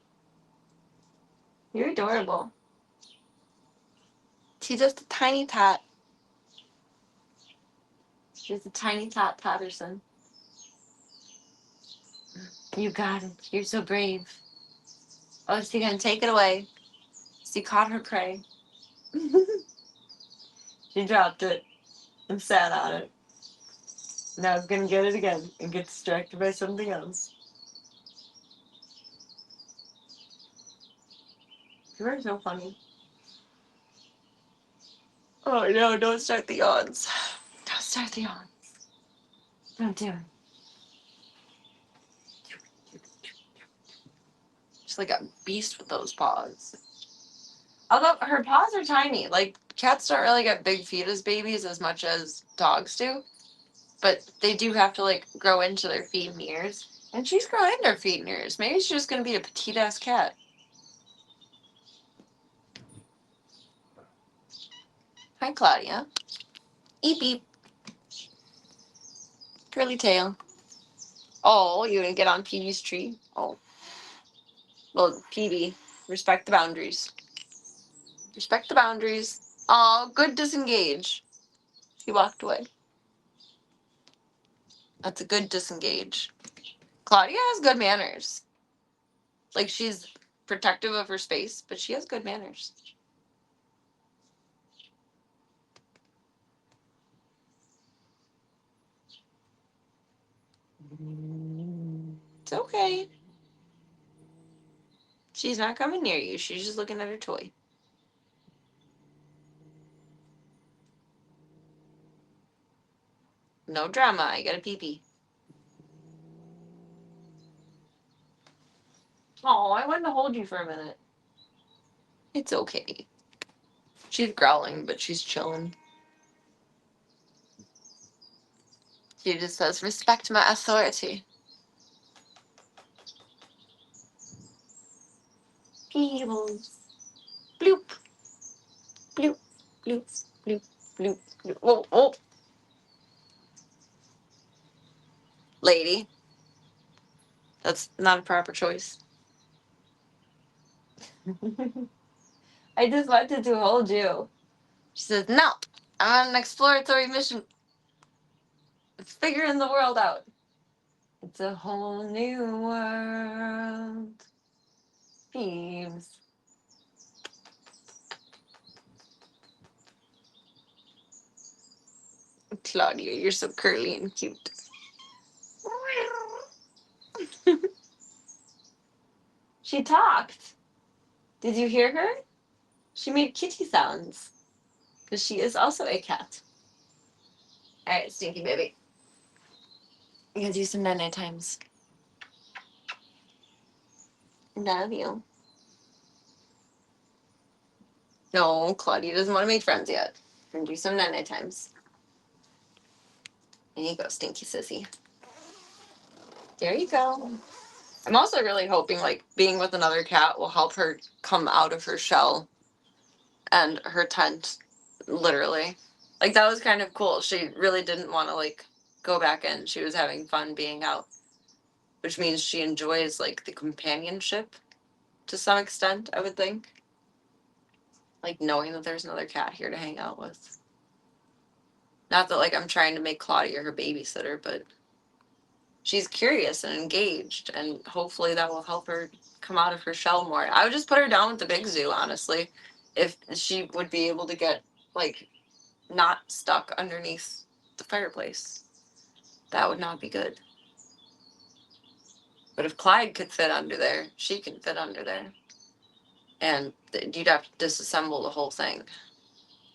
You're adorable. She's just a tiny tot. She's a tiny tot Patterson. You got it. You're so brave. Oh, is she gonna take it away? She caught her prey. She dropped it and sat on it. Now it's gonna get it again and get distracted by something else. You are so funny. Oh no, don't start the yawns. Don't start the yawns. Don't do it. She's like a beast with those paws. Although her paws are tiny. Like, cats don't really get big feet as babies as much as dogs do. But they do have to, like, grow into their feet and ears. And she's growing into her feet and ears. Maybe she's just going to be a petite-ass cat. Hi, Claudia. Eep, eep. Curly tail. Oh, you gonna get on Peebee's tree? Oh. Well, Peebee, respect the boundaries. Respect the boundaries. Oh, good disengage. She walked away. That's a good disengage. Claudia has good manners. Like, she's protective of her space, but she has good manners. It's okay. She's not coming near you. She's just looking at her toy. No drama. I got a pee-pee. Oh, I wanted to hold you for a minute. It's okay. She's growling, but she's chilling. She just says, respect my authority. Peebles. Bloop. Bloop. Bloop. Bloop. Bloop. Bloop. Oh, oh. Lady. That's not a proper choice. I just wanted to hold you. She says, no, I'm on an exploratory mission. It's figuring the world out. It's a whole new world. Peeves. Claudia, you're so curly and cute. She talked. Did you hear her? She made kitty sounds. Because she is also a cat. Alright, Stinky Baby. You gotta do some night times. Love you. No, Claudia doesn't want to make friends yet. We're gonna do some night times. There you go, stinky sissy. There you go. I'm also really hoping like being with another cat will help her come out of her shell and her tent, literally. Like that was kind of cool. She really didn't want to like go back in. She was having fun being out, which means she enjoys like the companionship to some extent, I would think. Like knowing that there's another cat here to hang out with. Not that like I'm trying to make Claudia her babysitter, but she's curious and engaged, and hopefully that will help her come out of her shell more. I would just put her down with the big zoo, honestly, if she would be able to get like not stuck underneath the fireplace. That would not be good. But if Clyde could fit under there, she can fit under there. And you'd have to disassemble the whole thing.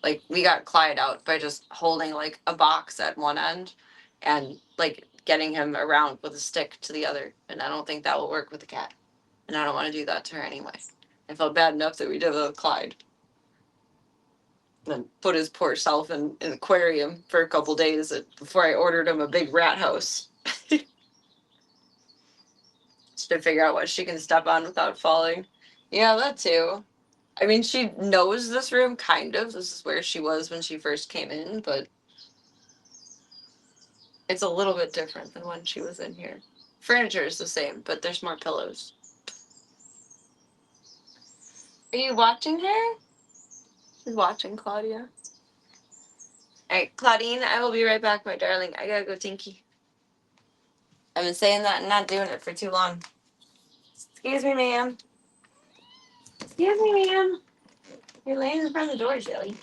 Like, we got Clyde out by just holding, like, a box at one end and, like, getting him around with a stick to the other. And I don't think that will work with the cat. And I don't want to do that to her anyway. I felt bad enough that we did it with Clyde. And then put his poor self in an aquarium for a couple days before I ordered him a big rat house. Just to figure out what she can step on without falling. Yeah, that too. I mean, she knows this room, kind of. This is where she was when she first came in, but it's a little bit different than when she was in here. Furniture is the same, but there's more pillows. Are you watching her? She's watching Claudia. Alright, Claudine, I will be right back, my darling. I gotta go tinky. I've been saying that and not doing it for too long. Excuse me, ma'am. Excuse me, ma'am. You're laying in front of the door, Jelly.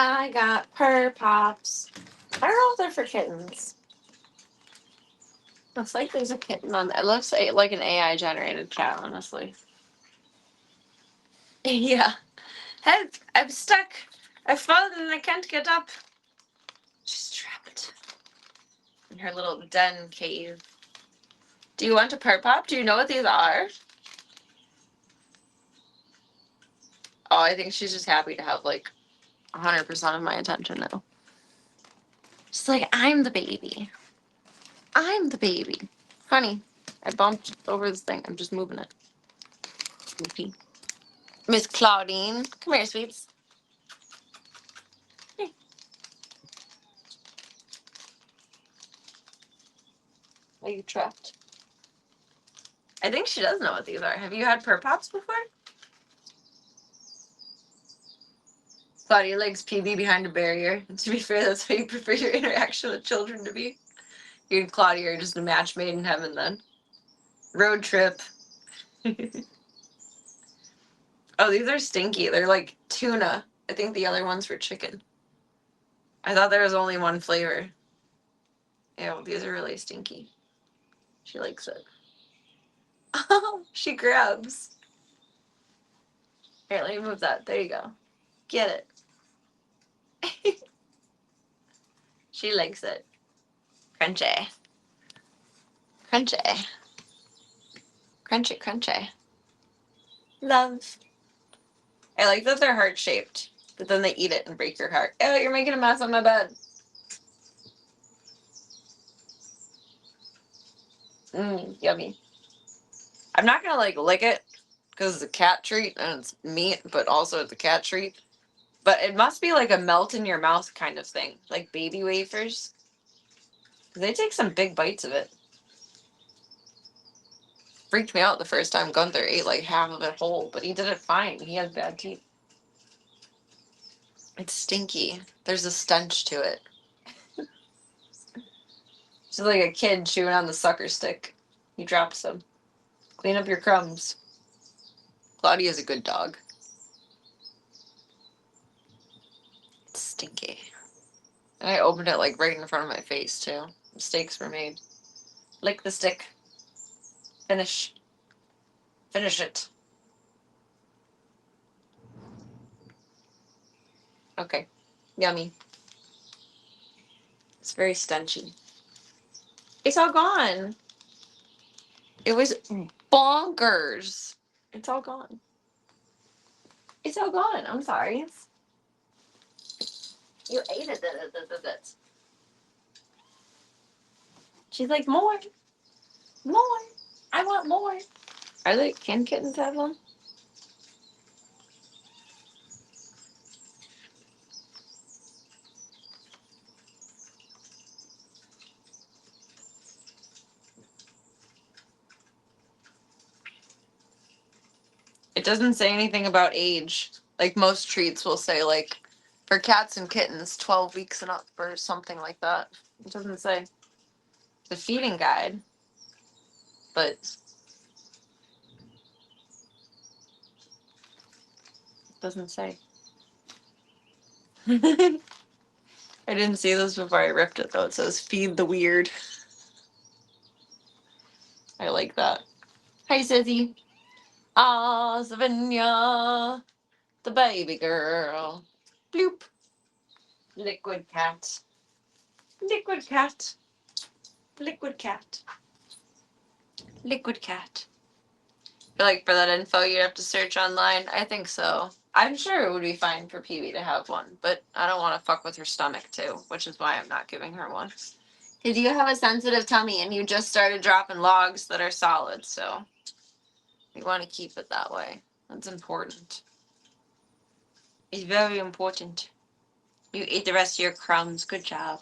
I got Purr Pops. I don't know if they're for kittens. Looks like there's a kitten on there. It looks like an AI generated cat, honestly. Yeah. Help! I'm stuck. I've fallen and I can't get up. She's trapped in her little den cave. Do you want a Purr Pop? Do you know what these are? Oh, I think she's just happy to have like 100% of my attention now. She's like, I'm the baby. I'm the baby. Honey, I bumped over this thing. I'm just moving it. Goofy. Miss Claudine. Come here, sweets. Hey. Are you trapped? I think she does know what these are. Have you had Pur Pops before? Claudia likes PB behind a barrier. And to be fair, that's how you prefer your interaction with children to be. You and Claudia are just a match made in heaven then. Road trip. Oh, these are stinky. They're like tuna. I think the other ones were chicken. I thought there was only one flavor. Ew, these are really stinky. She likes it. Oh, she grabs. Here, let me move that. There you go. Get it. She likes it. Crunchy. Crunchy. Crunchy, crunchy. Love. I like that they're heart-shaped, but then they eat it and break your heart. Oh, you're making a mess on my bed. Yummy. I'm not gonna like lick it because it's a cat treat and it's meat, but also it's a cat treat. But it must be like a melt in your mouth kind of thing, like baby wafers. They take some big bites of it. Freaked me out the first time Gunther ate like half of it whole, but he did it fine. He has bad teeth. It's stinky. There's a stench to it. It's like a kid chewing on the sucker stick. He drops some. Clean up your crumbs. Claudia's a good dog. It's stinky. And I opened it like right in front of my face too. Mistakes were made. Lick the stick. Finish. Finish it. Okay. Yummy. It's very stenchy. It's all gone. It was bonkers. It's all gone. It's all gone. I'm sorry. You ate it. She's like, more. More. I want more. Can kittens have one? It doesn't say anything about age. Like most treats will say like for cats and kittens, 12 weeks and up or something like that. It doesn't say the feeding guide, but it doesn't say. I didn't see this before I ripped it though. It says feed the weird. I like that. Hi, Sissy. Ah, Savinia, the baby girl. Bloop. Liquid cat. Liquid cat. Liquid cat. Liquid cat. I feel like for that info you'd have to search online. I think so. I'm sure it would be fine for Peewee to have one, but I don't want to fuck with her stomach too, which is why I'm not giving her one. Because you have a sensitive tummy and you just started dropping logs that are solid, so we want to keep it that way. That's important. It's very important. You ate the rest of your crumbs. Good job.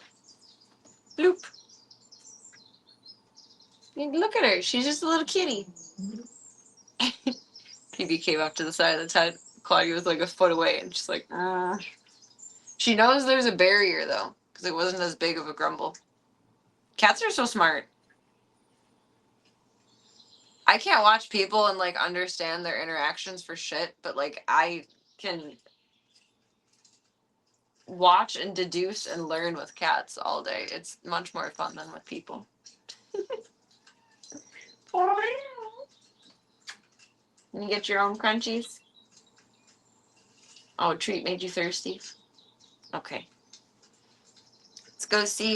Bloop. Look at her. She's just a little kitty. PB came up to the side of the tent. Claudia was like a foot away, and she's like, She knows there's a barrier, though, because it wasn't as big of a grumble. Cats are so smart. I can't watch people and, like, understand their interactions for shit, but, like, I can watch and deduce and learn with cats all day. It's much more fun than with people. Can you get your own crunchies? Oh, a treat made you thirsty? Okay. Let's go see...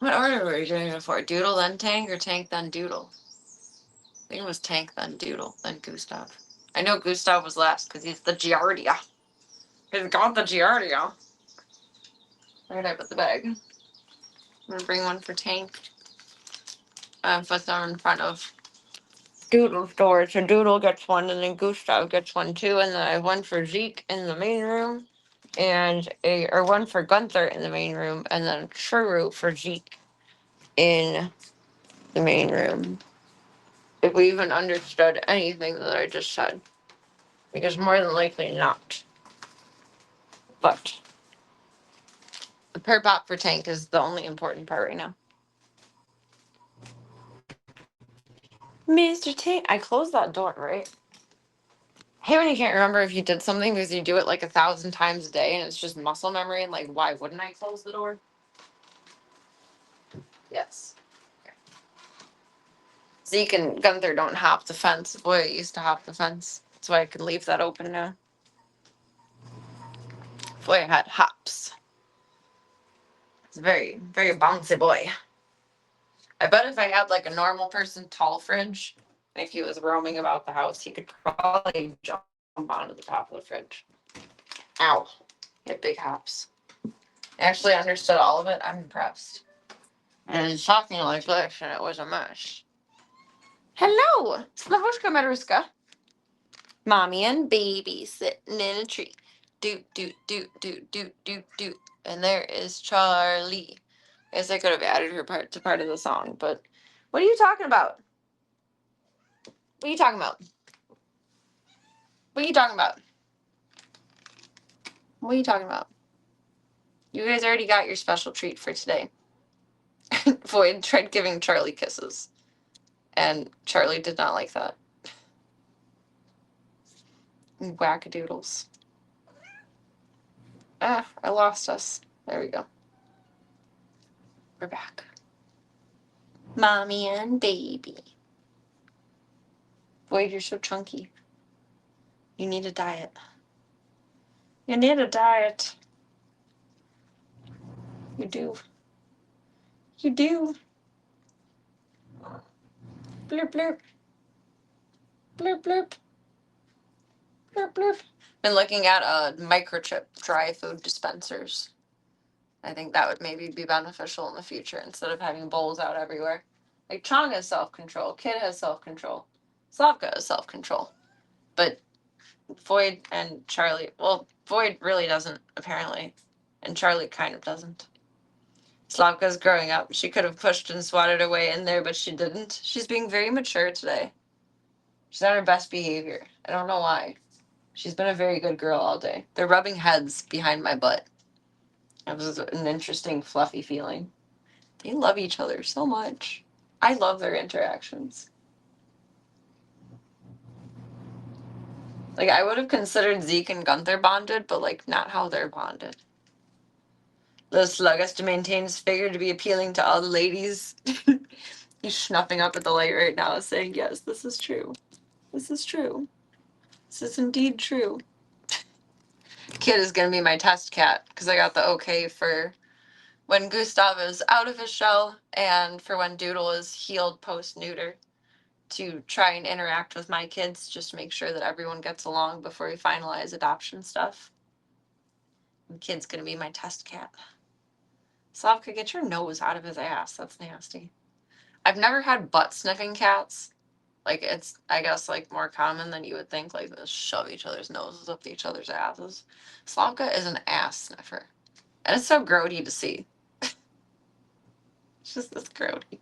What order were you doing it for? Doodle, then Tank, or Tank, then Doodle? I think it was Tank, then Doodle, then Gustav. I know Gustav was last because he's the Giardia. He's got the Giardia. Where did I put the bag? I'm gonna bring one for Tank. Put them in front of Doodle's door. So Doodle gets one, and then Gustav gets one too, and then I have one for Zeke in the main room, and one for Gunther in the main room, and then Churu for Zeke in the main room. If we even understood anything that I just said. Because more than likely not. But the per pop for tank is the only important part right now. Mr. Tank, I closed that door, right? Hey, when you can't remember if you did something because you do it like 1,000 times a day and it's just muscle memory and like, why wouldn't I close the door? Yes. Okay. Zeke and Gunther don't hop the fence. Boy, it used to hop the fence. That's why I can leave that open now. Boy, I had hops. It's a very, very bouncy boy. I bet if I had like a normal person tall fridge, and if he was roaming about the house, he could probably jump onto the top of the fridge. Ow. He had big hops. I actually understood all of it. I'm impressed. And he's talking like this, and it was a mess. Hello, Slavushka Maruska. Mommy and baby sitting in a tree. Doot, doot, doot, doot, doot, doot, doot. And there is Charlie. I guess I could have added her part to part of the song, but what are you talking about? What are you talking about? What are you talking about? What are you talking about? You guys already got your special treat for today. Void tried giving Charlie kisses, and Charlie did not like that. Wackadoodles. Ah, I lost us. There we go. We're back. Mommy and baby. Void, you're so chunky. You need a diet. You need a diet. You do. You do. Bloop, bloop. Bloop, bloop. Bloop, bloop. Been looking at microchip dry food dispensers. I think that would maybe be beneficial in the future instead of having bowls out everywhere. Like Chong has self-control, Kid has self-control, Slavka has self-control. But Void and Charlie, well, Void really doesn't, apparently. And Charlie kind of doesn't. Slavka's growing up. She could have pushed and swatted her way in there, but she didn't. She's being very mature today. She's on her best behavior. I don't know why. She's been a very good girl all day. They're rubbing heads behind my butt. It was an interesting, fluffy feeling. They love each other so much. I love their interactions. Like, I would have considered Zeke and Gunther bonded, but, like, not how they're bonded. The slug has to maintain his figure to be appealing to all the ladies. He's schnuffing up at the light right now, saying, yes, this is true. This is true. This is indeed true. Kid is going to be my test cat, because I got the okay for when Gustav is out of his shell, and for when Doodle is healed post-neuter, to try and interact with my kids, just to make sure that everyone gets along before we finalize adoption stuff. And Kid's going to be my test cat. Slavka, get your nose out of his ass. That's nasty. I've never had butt-sniffing cats. Like, it's, I guess, like, more common than you would think. Like, they'll shove each other's noses up each other's asses. Slavka is an ass sniffer. And it's so grody to see. It's just this grody.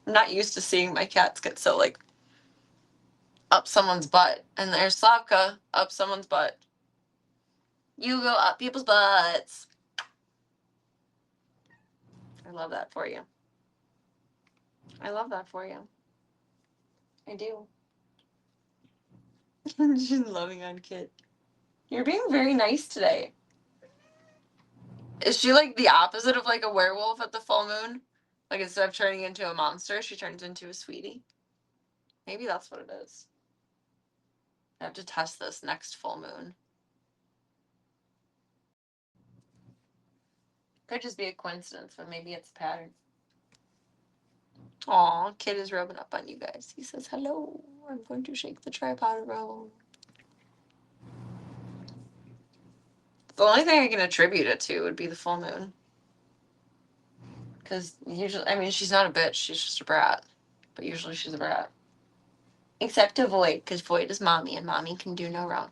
I'm not used to seeing my cats get so, like, up someone's butt. And there's Slavka up someone's butt. You go up people's butts. I love that for you. I love that for you. I do. She's loving on Kit. You're being very nice today. Is she like the opposite of like a werewolf at the full moon? Like instead of turning into a monster, she turns into a sweetie? Maybe that's what it is. I have to test this next full moon. Could just be a coincidence, but maybe it's a pattern. Aw, Kid is rubbing up on you guys. He says, hello, I'm going to shake the tripod around. The only thing I can attribute it to would be the full moon. Because usually, I mean, she's not a bitch, she's just a brat. But usually she's a brat. Except to Void, because Void is mommy, and mommy can do no wrong.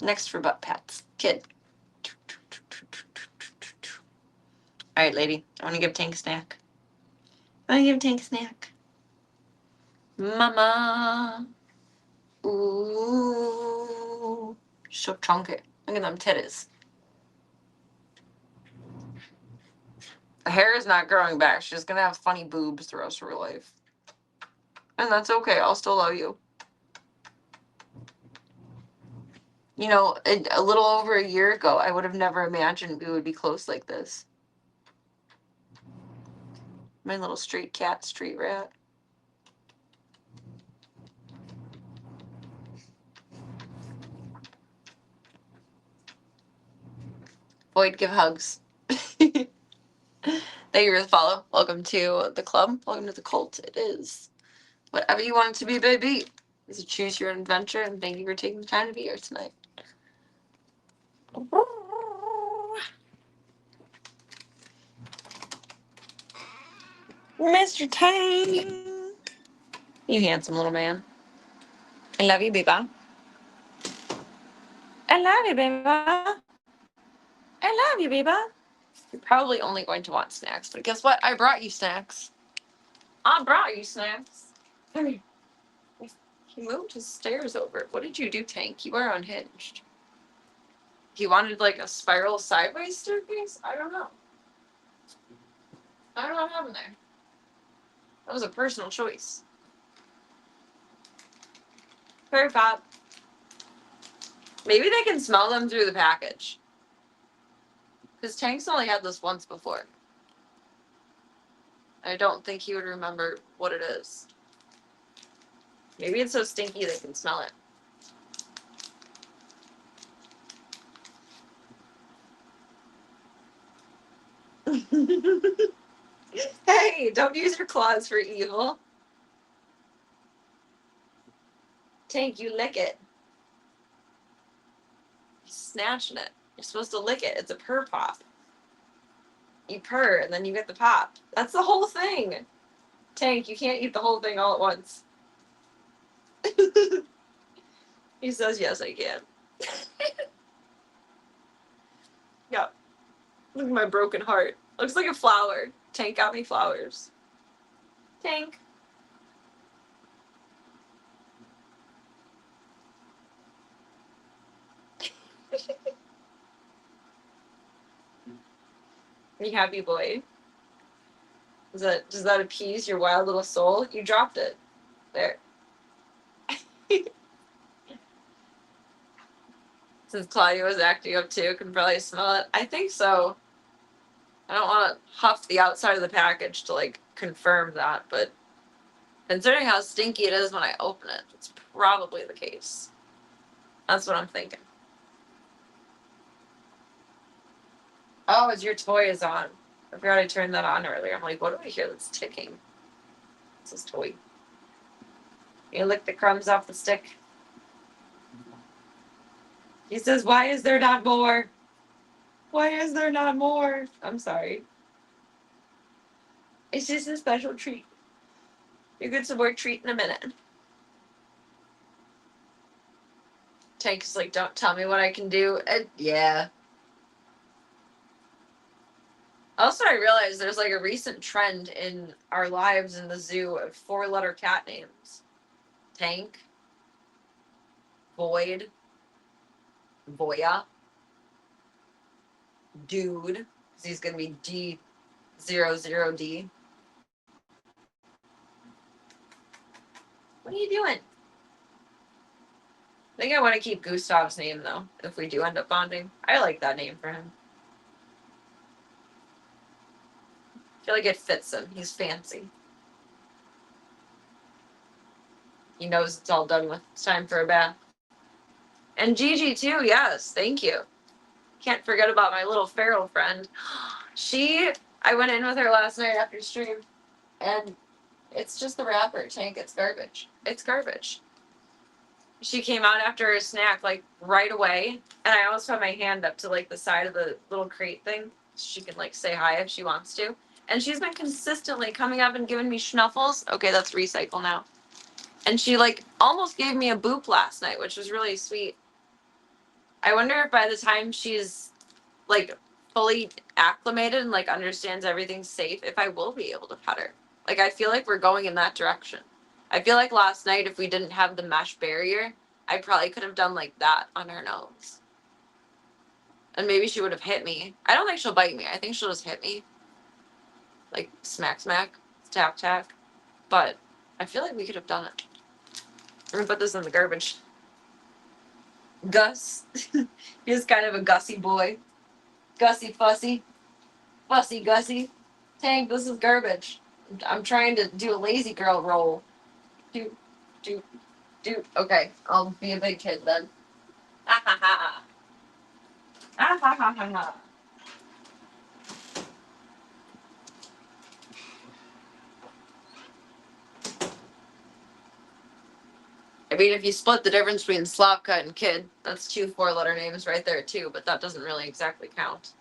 Next for butt pats. Kid. All right, lady. I want to give Tank a snack. I want to give Tank a snack. Mama. Ooh. So chunky. Look at them titties. The hair is not growing back. She's going to have funny boobs the rest of her life. And that's okay. I'll still love you. You know, a little over a year ago, I would have never imagined we would be close like this. My little street cat, street rat. Void, give hugs. Thank you for the follow. Welcome to the club. Welcome to the cult. It is whatever you want it to be, baby. It's a choose your own adventure, and thank you for taking the time to be here tonight. Mr. Tank. You handsome little man. I love you, baby. I love you, baby. I love you, baby. You're probably only going to want snacks, but guess what? I brought you snacks. I brought you snacks. Come here. He moved his stairs over. What did you do, Tank? You are unhinged. He wanted like a spiral sideways staircase? I don't know. I don't know what happened there. That was a personal choice. Fairy pop. Maybe they can smell them through the package. Because Tank's only had this once before. I don't think he would remember what it is. Maybe it's so stinky they can smell it. Hey, don't use your claws for evil. Tank, you lick it. You're snatching it. You're supposed to lick it. It's a purr pop. You purr, and then you get the pop. That's the whole thing. Tank, you can't eat the whole thing all at once. He says, yes, I can. Yep. Look at my broken heart. Looks like a flower. Tank got me flowers. Tank. You happy, boy? Does that appease your wild little soul? You dropped it. There. Since Claudia was acting up too, can probably smell it. I think so. I don't want to huff the outside of the package to like confirm that, but considering how stinky it is when I open it, it's probably the case. That's what I'm thinking. Oh, it's your toy is on. I forgot I turned that on earlier. I'm like, what do I hear that's ticking? It's his toy. You lick the crumbs off the stick. He says, why is there not more? Why is there not more? I'm sorry. It's just a special treat. You get some more treat in a minute. Tank's like, don't tell me what I can do. Yeah. Also, I realized there's like a recent trend in our lives in the zoo of 4-letter cat names. Tank, Void, Voya, Dude, because he's going to be D00D. What are you doing? I think I want to keep Gustav's name, though, if we do end up bonding. I like that name for him. I feel like it fits him. He's fancy. He knows it's all done with. It's time for a bath. And Gigi, too, yes. Thank you. Can't forget about my little feral friend. I went in with her last night after stream, and it's just the wrapper, Tank. It's garbage. It's garbage. She came out after her snack, like, right away, and I almost put my hand up to, like, the side of the little crate thing. She can, like, say hi if she wants to. And she's been consistently coming up and giving me schnuffles. Okay, that's recycle now. And she, like, almost gave me a boop last night, which was really sweet. I wonder if by the time she's, like, fully acclimated and like understands everything's safe, if I will be able to pet her. Like I feel like we're going in that direction. I feel like last night, if we didn't have the mesh barrier, I probably could have done like that on her nose. And maybe she would have hit me. I don't think she'll bite me. I think she'll just hit me. Like smack, smack, tack, tack. But I feel like we could have done it. I'm gonna put this in the garbage. Gus. He's kind of a Gussy boy. Gussy fussy. Fussy Gussy. Tank, this is garbage. I'm trying to do a lazy girl roll. Do, do, do. Okay, I'll be a big kid then. Ha ha ha. Ha ha ha ha ha. I mean, if you split the difference between Slavka and Kid, that's 2 4-letter names right there too, but that doesn't really exactly count.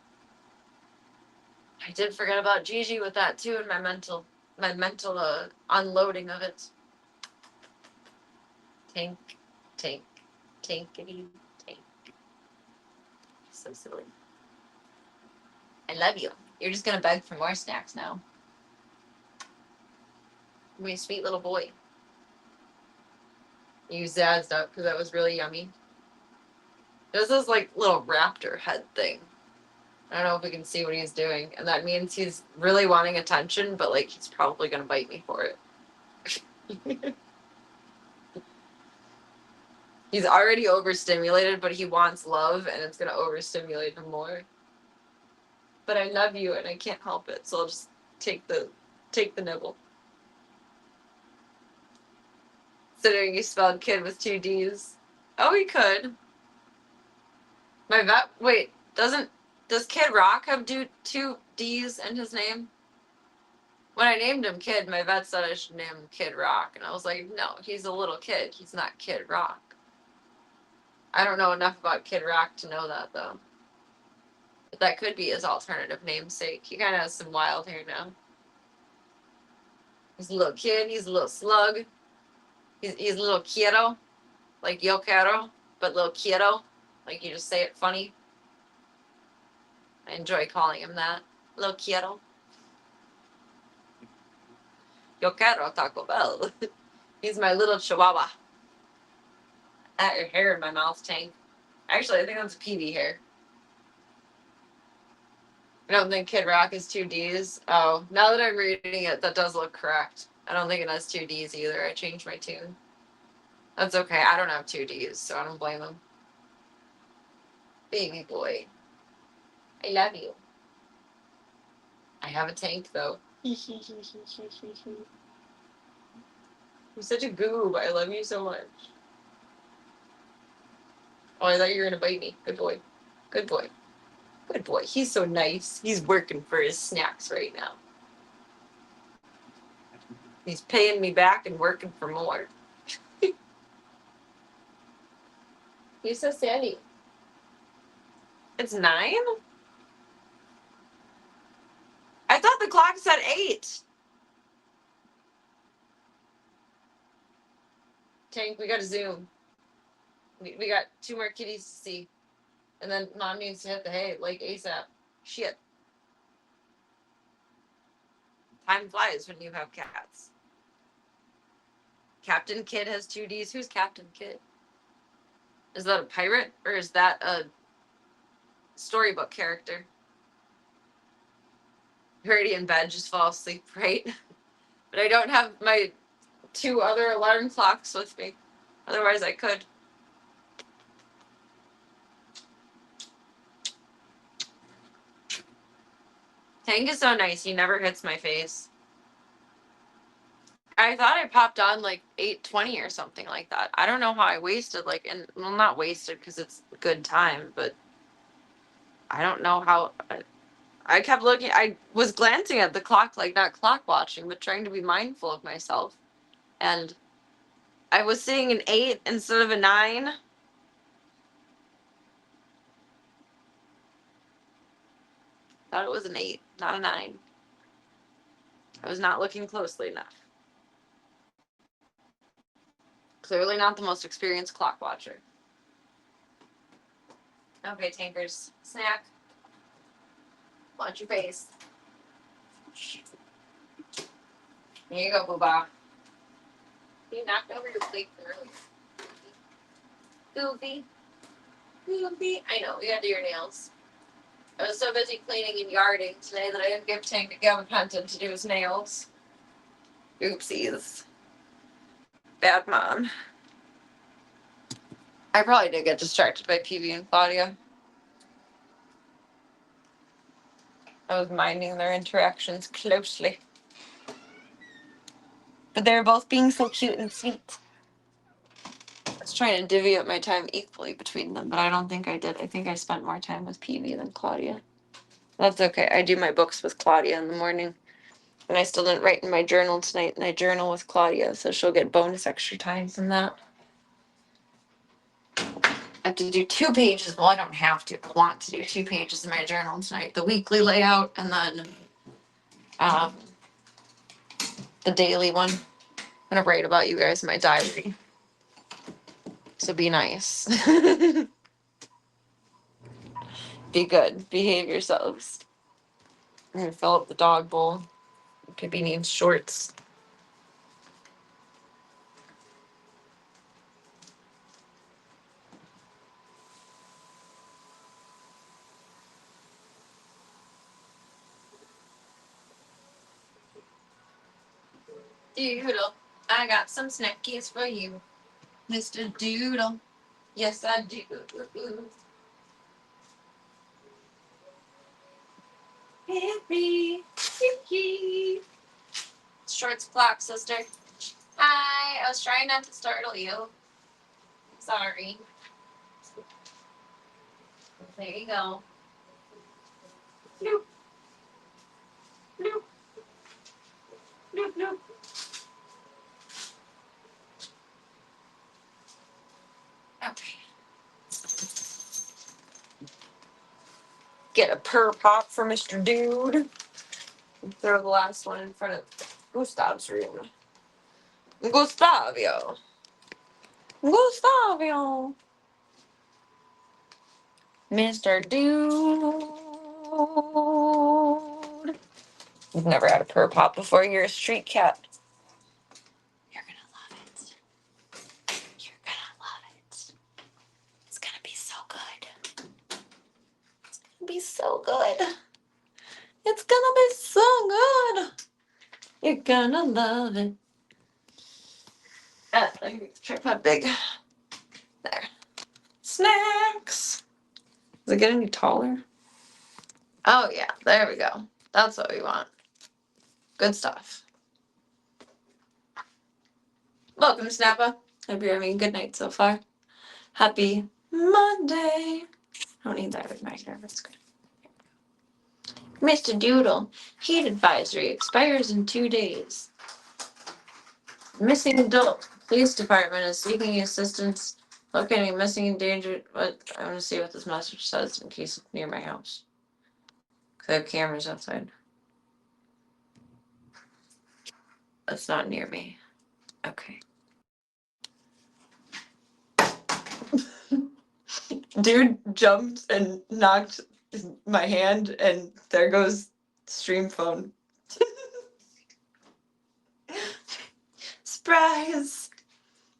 I did forget about Gigi with that too in my mental unloading of it. Tank, tank, tankity, tank. So silly. I love you. You're just gonna beg for more snacks now. My sweet little boy. You zazzed up because that was really yummy. There's this like little raptor head thing. I don't know if we can see what he's doing, and that means he's really wanting attention, but like he's probably gonna bite me for it. He's already overstimulated, but he wants love, and it's gonna overstimulate him more. But I love you, and I can't help it, so I'll just take the nibble. Considering you spelled kid with 2 D's. Oh, he could. My vet. Wait, does Kid Rock have 2 D's in his name? When I named him Kid, my vet said I should name him Kid Rock, and I was like, no, he's a little kid. He's not Kid Rock. I don't know enough about Kid Rock to know that, though. But that could be his alternative namesake. He kind of has some wild hair now. He's a little kid. He's a little slug. He's a little kiddo. Like yo quiero, but little kiddo. Like you just say it funny. I enjoy calling him that. Little kiddo. Yo quiero Taco Bell. He's my little chihuahua. I got your hair in my mouth, Tank. Actually, I think that's a PB hair. I don't think Kid Rock is 2 D's. Oh, now that I'm reading it, that does look correct. I don't think it has 2 D's either. I changed my tune. That's okay. I don't have 2 D's, so I don't blame him. Baby boy. I love you. I have a Tank, though. You're such a goob. I love you so much. Oh, I thought you were going to bite me. Good boy. Good boy. Good boy. He's so nice. He's working for his snacks right now. He's paying me back and working for more. He's so sandy. It's 9? I thought the clock said 8. Tank, we gotta zoom. We got 2 more kitties to see. And then Mom needs to hit the hay, like ASAP. Shit. Time flies when you have cats. Captain Kid has 2 D's. Who's Captain Kid? Is that a pirate? Or is that a storybook character? You're already in bed, just fall asleep, right? But I don't have my 2 other alarm clocks with me. Otherwise, I could. Tank is so nice. He never hits my face. I thought I popped on like 8:20 or something like that. I don't know how I wasted well, not wasted because it's a good time, but I don't know how. I kept looking. I was glancing at the clock, like not clock watching, but trying to be mindful of myself. And I was seeing an 8 instead of a 9. Thought it was an 8, not a 9. I was not looking closely enough. Clearly not the most experienced clock watcher. Okay, Tankers. Snack. Watch your face. Here you go, Booba. You knocked over your plate earlier. Goofy. Goofy. I know, we gotta do your nails. I was so busy cleaning and yarding today that I didn't give time to Gavin Penton to do his nails. Oopsies. Bad mom. I probably did get distracted by PV and Claudia. I was minding their interactions closely. But they were both being so cute and sweet. I was trying to divvy up my time equally between them, but I don't think I did. I think I spent more time with PV than Claudia. That's okay. I do my books with Claudia in the morning. And I still didn't write in my journal tonight, and I journal with Claudia, so she'll get bonus extra time from that. I have to do 2 pages. Well, I don't have to. I want to do 2 pages in my journal tonight. The weekly layout and then the daily one. I'm going to write about you guys in my diary. So be nice. Be good. Behave yourselves. I'm going to fill up the dog bowl. Pippi needs shorts. Doodle, I got some snackies for you, Mr. Doodle. Yes, I do. Pippi, Pippi. Shorts clock, sister. Hi, I was trying not to startle you. Sorry. There you go. Bloop. Bloop. Bloop, bloop. Okay. Get a purr pop for Mr. Dude. And throw the last one in front of Gustav's room. Gustavio. Gustavio. Mr. Dude. You've never had a purr pop before. You're a street cat. You're gonna love it. You're gonna love it. It's gonna be so good. It's gonna be so good. It's gonna be so good. You're gonna love it. Let me tripod big. There. Snacks. Does it get any taller? Oh yeah, there we go. That's what we want. Good stuff. Welcome, Snappa. Hope you're having a good night so far. Happy Monday. I don't need that with my hair. That's good. Mr. Doodle, heat advisory expires in 2 days. Missing adult. Police department is seeking assistance locating a missing endangered. What? I want to see what this message says in case it's near my house. Because I have cameras outside. That's not near me. Okay. Dude jumped and knocked my hand, and there goes stream phone. Surprise!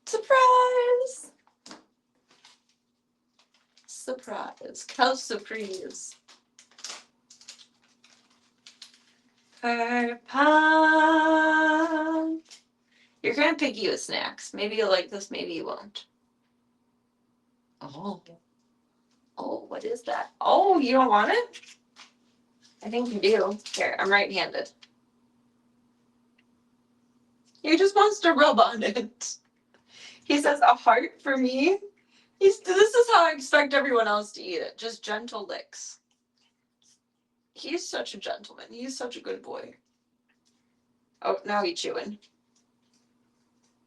Surprise! Surprise! How surprise! Purple. You're kind of picky with snacks. Maybe you'll like this, maybe you won't. Oh. Oh, what is that? Oh, you don't want it? I think you do. Here, I'm right-handed. He just wants to rub on it. He says a heart for me. This is how I expect everyone else to eat it. Just gentle licks. He's such a gentleman. He's such a good boy. Oh, now he's chewing.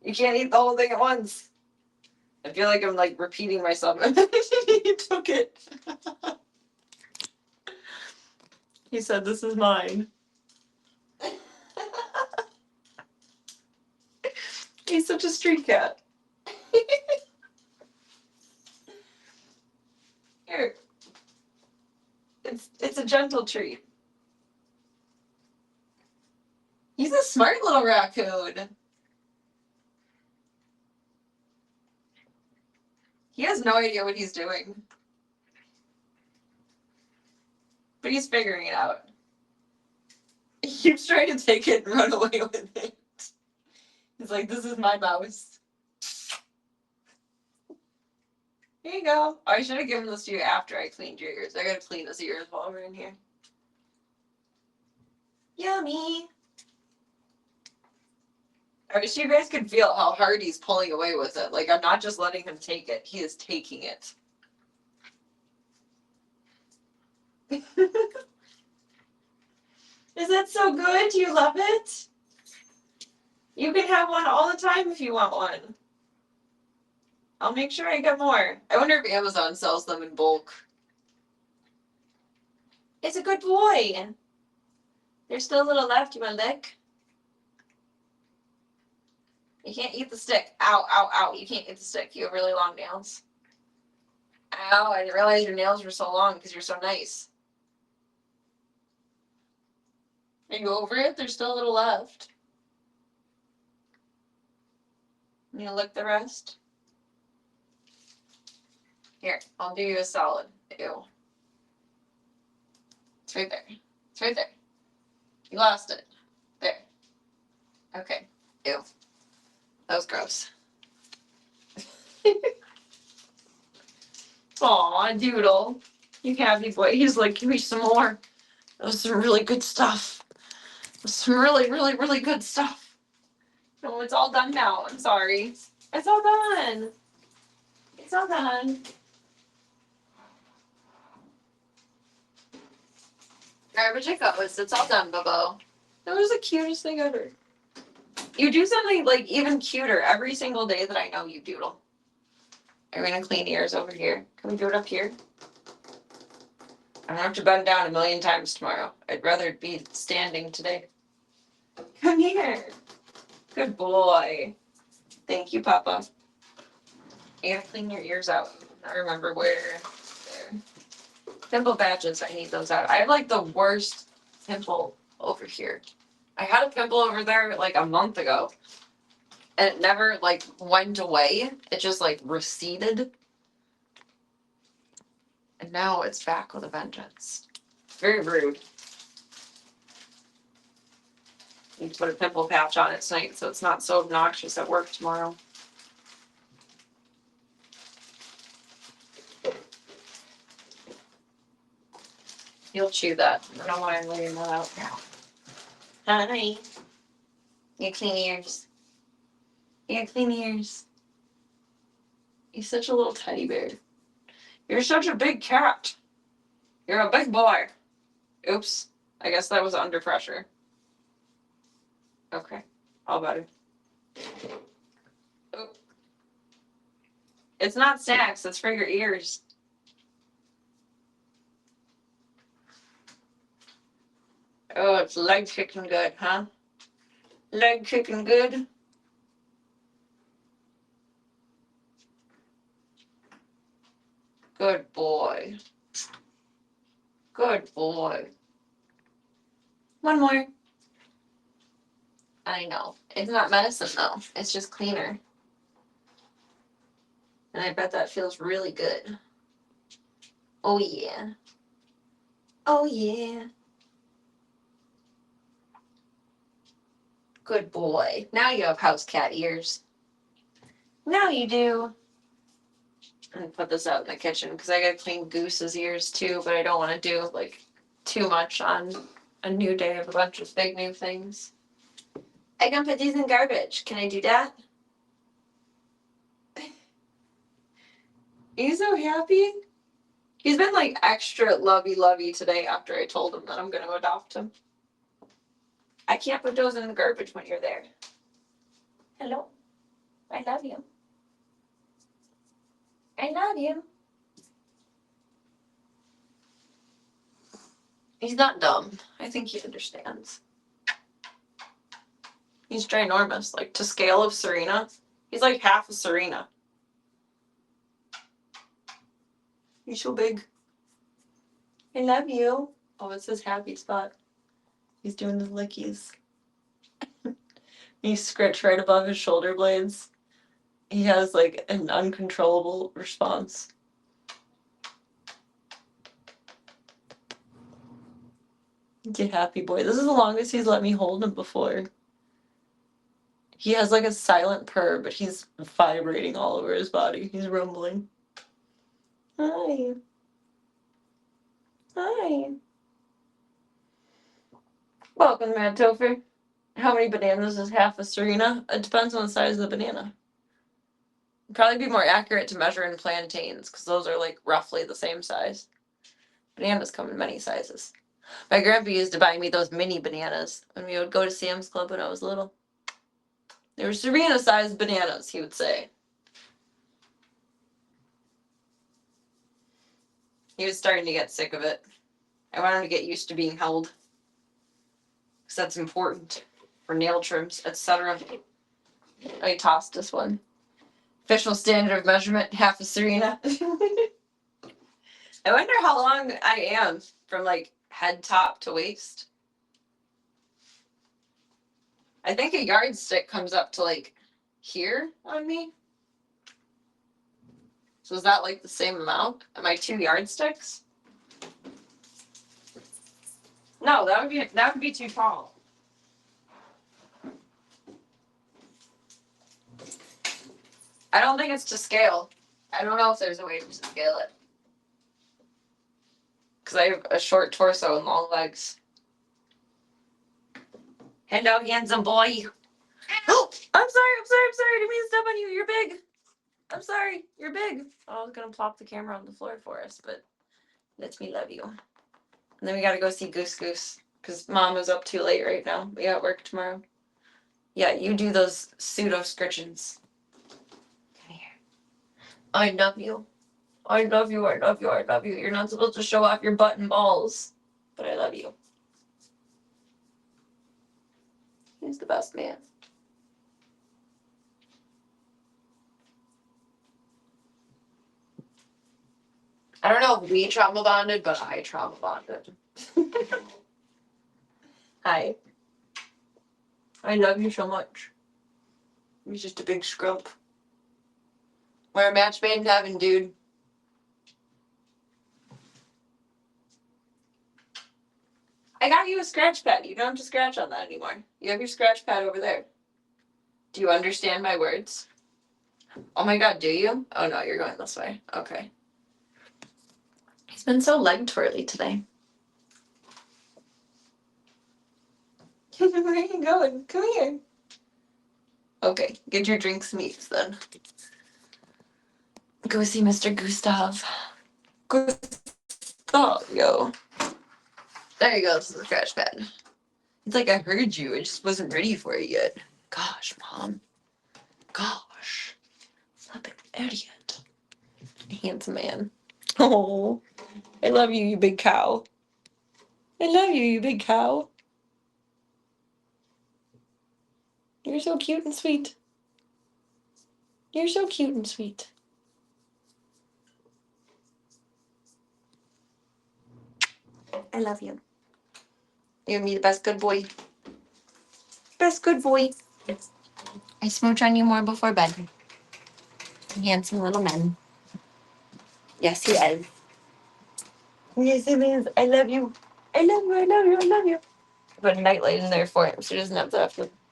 You can't eat the whole thing at once. I feel like I'm like repeating myself. He took it. He said, "This is mine." He's such a street cat. Here. It's a gentle treat. He's a smart little raccoon. He has no idea what he's doing. But he's figuring it out. He keeps trying to take it and run away with it. He's like, this is my mouse. Here you go. I should have given this to you after I cleaned your ears. I gotta clean his ears while we're in here. Yummy. I wish you guys could feel how hard he's pulling away with it. Like, I'm not just letting him take it. He is taking it. Is that so good? Do you love it? You can have one all the time if you want one. I'll make sure I get more. I wonder if Amazon sells them in bulk. It's a good boy. There's still a little left. You want to lick? You can't eat the stick. Ow, ow, ow. You can't eat the stick. You have really long nails. Ow, I didn't realize your nails were so long because you're so nice. Are you over it? There's still a little left. You gonna lick the rest? Here, I'll do you a solid. Ew. It's right there. It's right there. You lost it. There. Okay. Ew. That was gross. Aw, Doodle. You happy boy. He's like, give me some more. That was some really good stuff. That was some really, really, really good stuff. No, it's all done now. I'm sorry. It's all done. It's all done. Garbage it goes. It's all done, Bobo. That was the cutest thing ever. You do something like even cuter every single day that I know you, Doodle. Are we gonna clean ears over here? Can we do it up here? I don't have to bend down a million times tomorrow. I'd rather be standing today. Come here. Good boy. Thank you, Papa. You gotta clean your ears out. I remember where. There. Pimple patches, I need those out. I have like the worst pimple over here. I had a pimple over there like a month ago. And it never like went away. It just like receded. And now it's back with a vengeance. Very rude. Need to put a pimple patch on it tonight so it's not so obnoxious at work tomorrow. You'll chew that. I don't want to leave that out now. Honey. You clean ears. You clean ears. You're such a little teddy bear. You're such a big cat. You're a big boy. Oops. I guess that was under pressure. Okay. All better. Oh. It's not snacks. It's for your ears. Oh, it's leg kicking good, huh? Leg kicking good. Good boy. Good boy. One more. I know. It's not medicine, though. It's just cleaner. And I bet that feels really good. Oh, yeah. Oh, yeah. Good boy. Now you have house cat ears. Now you do. I'm gonna put this out in the kitchen because I gotta clean Goose's ears too, but I don't want to do like too much on a new day of a bunch of big new things. I can put these in garbage. Can I do that? He's so happy. He's been like extra lovey-lovey today after I told him that I'm gonna adopt him. I can't put those in the garbage when you're there. Hello. I love you. I love you. He's not dumb. I think he understands. He's ginormous. Like, to scale of Serena, he's like half of Serena. He's so big. I love you. Oh, it's his happy spot. He's doing the lickies. He scratched right above his shoulder blades. He has like an uncontrollable response. Get happy, boy. This is the longest he's let me hold him before. He has like a silent purr, but he's vibrating all over his body. He's rumbling. Hi. Hi. Welcome, Mad Topher. How many bananas is half a Serena? It depends on the size of the banana. It'd probably be more accurate to measure in plantains, because those are like roughly the same size. Bananas come in many sizes. My grandpa used to buy me those mini bananas when we would go to Sam's Club when I was little. They were Serena-sized bananas, he would say. He was starting to get sick of it. I want him to get used to being held. Because that's important for nail trims, etc. I tossed this one. Official standard of measurement, half a Serena. I wonder how long I am from like head top to waist. I think a yardstick comes up to like here on me. So is that like the same amount? Am I 2 yardsticks? No, that would be too tall. I don't think it's to scale. I don't know if there's a way to scale it. Because I have a short torso and long legs. Hello, handsome boy. Oh, I'm sorry. Didn't mean to step on you. You're big. I'm sorry. You're big. I was going to plop the camera on the floor for us, but let me love you. And then we got to go see Goose Goose. Because Mom is up too late right now. We got work tomorrow. Yeah, you do those pseudo scritchings. Come here. I love you. I love you. You're not supposed to show off your butt and balls. But I love you. He's the best man. I don't know if we trauma bonded, but I trauma bonded. Hi. I love you so much. He's just a big scrump. We're a match made in heaven, dude. I got you a scratch pad. You don't have to scratch on that anymore. You have your scratch pad over there. Do you understand my words? Oh my god, do you? Oh no, you're going this way. Okay. He's been so leg twirly today. Where are you going? Come here. Okay, get your drinks mixed then. Go see Mr. Gustav. Gustav, yo. There you go, this is the scratch pad. It's like I heard you, I just wasn't ready for it yet. Gosh, Mom. Gosh. Flippin' idiot. Handsome man. Oh, I love you, you big cow. I love you, you big cow. You're so cute and sweet. You're so cute and sweet. I love you. You're gonna be the best good boy. Best good boy. I smooch on you more before bed. Handsome little man. Yes, he is. Yes, he is. I love you. I love you. I love you. I love you. Put a nightlight in there for him, so he doesn't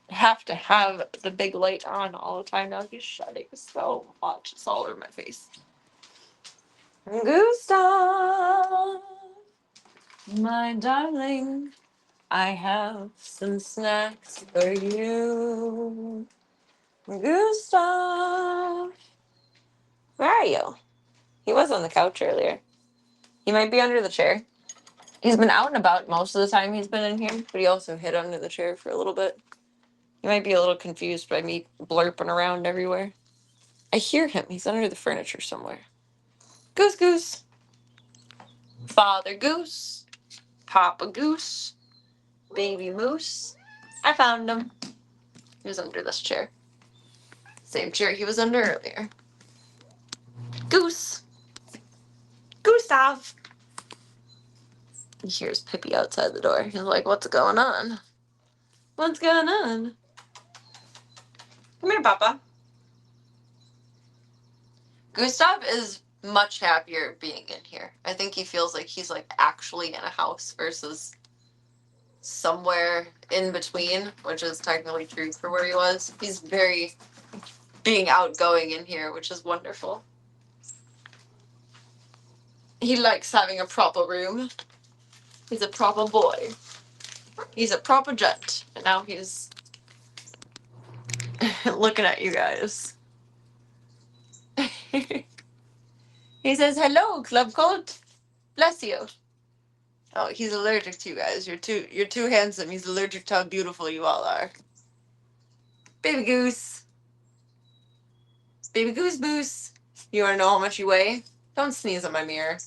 have to have the big light on all the time. Now he's shedding so much. It's all over my face. Gustav, my darling, I have some snacks for you. Gustav, where are you? He was on the couch earlier. He might be under the chair. He's been out and about most of the time he's been in here, but he also hid under the chair for a little bit. He might be a little confused by me blurping around everywhere. I hear him. He's under the furniture somewhere. Goose Goose. Father Goose. Papa Goose. Baby Moose. I found him. He was under this chair. Same chair he was under earlier. Goose. Gustav. He hears Pippi outside the door. He's like, what's going on? What's going on? Come here, Papa. Gustav is much happier being in here. I think he feels like he's like actually in a house versus somewhere in between, which is technically true for where he was. He's very being outgoing in here, which is wonderful. He likes having a proper room. He's a proper boy. He's a proper gent. And now he's looking at you guys. He says, "Hello, club coat. Bless you." Oh, he's allergic to you guys. You're too handsome. He's allergic to how beautiful you all are. Baby goose. Baby goose boos. You wanna know how much you weigh? Don't sneeze at my mirror.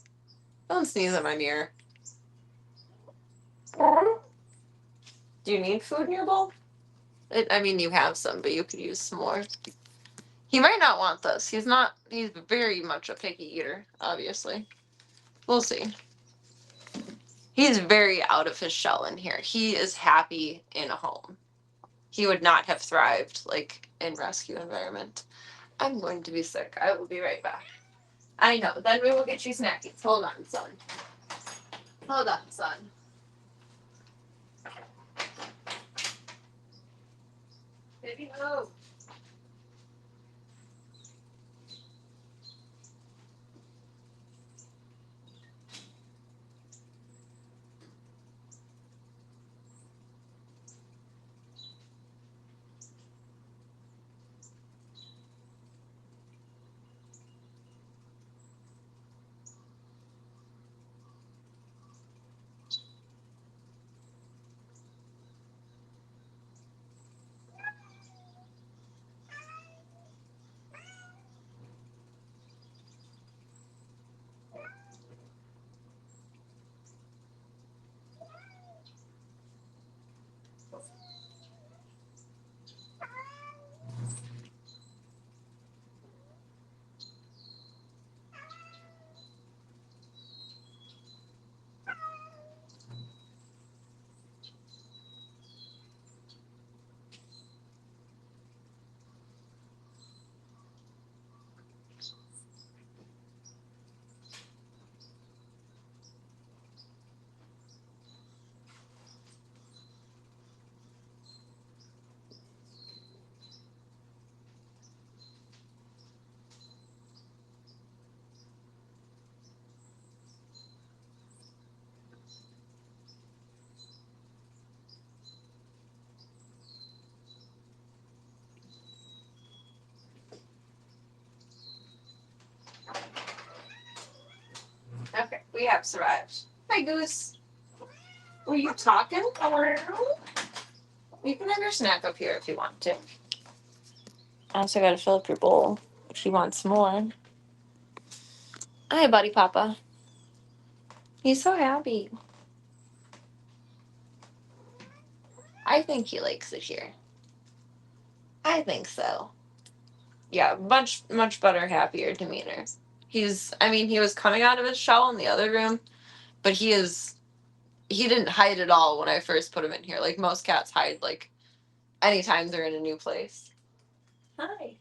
Don't sneeze at my mirror. Do you need food in your bowl? I mean, you have some, but you could use some more. He might not want this. He's very much a picky eater, obviously. We'll see. He's very out of his shell in here. He is happy in a home. He would not have thrived, like, in rescue environment. I'm going to be sick. I will be right back. I know. Then we will get you snackies. Hold on, son. Hold on, son. Baby, oh. Okay, we have survived. Hi, Goose. Were you talking? You can have your snack up here if you want to. I also gotta fill up your bowl if she wants more. Hi, buddy papa. He's so happy. I think he likes it here. I think so. Yeah, much better, happier demeanor. He was coming out of his shell in the other room, but he didn't hide at all when I first put him in here. Like most cats hide, like, anytime they're in a new place. Hi.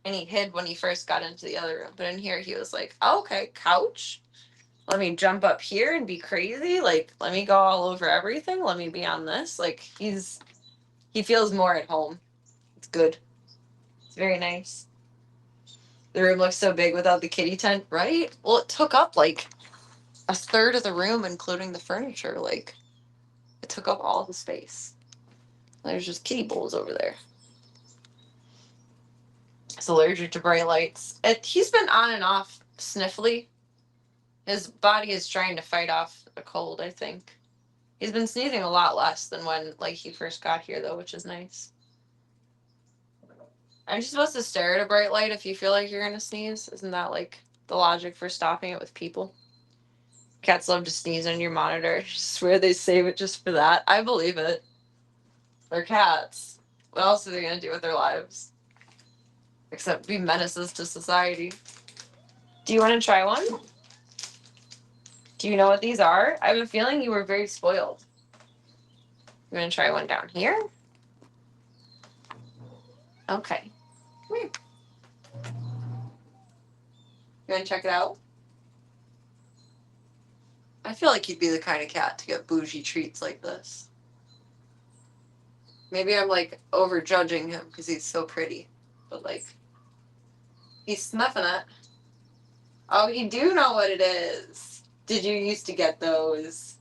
And he hid when he first got into the other room. But in here, he was like, oh, okay, couch. Let me jump up here and be crazy. Like, let me go all over everything. Let me be on this. Like, he feels more at home. It's good. It's very nice. The room looks so big without the kitty tent, right? Well, it took up like a third of the room, including the furniture. Like, it took up all the space. There's just kitty bowls over there. He's allergic to bright lights. He's been on and off sniffly. His body is trying to fight off the cold, I think. He's been sneezing a lot less than when, like, he first got here, though, which is nice. Aren't you supposed to stare at a bright light if you feel like you're gonna sneeze? Isn't that, like, the logic for stopping it with people? Cats love to sneeze on your monitor. I swear they save it just for that. I believe it. They're cats. What else are they gonna do with their lives? Except be menaces to society. Do you want to try one? Do you know what these are? I have a feeling you were very spoiled. You want to try one down here? Okay. Come here. You want to check it out? I feel like he'd be the kind of cat to get bougie treats like this. Maybe I'm like over judging him because he's so pretty. But like, he's snuffing it. Oh, you do know what it is. Did you used to get those?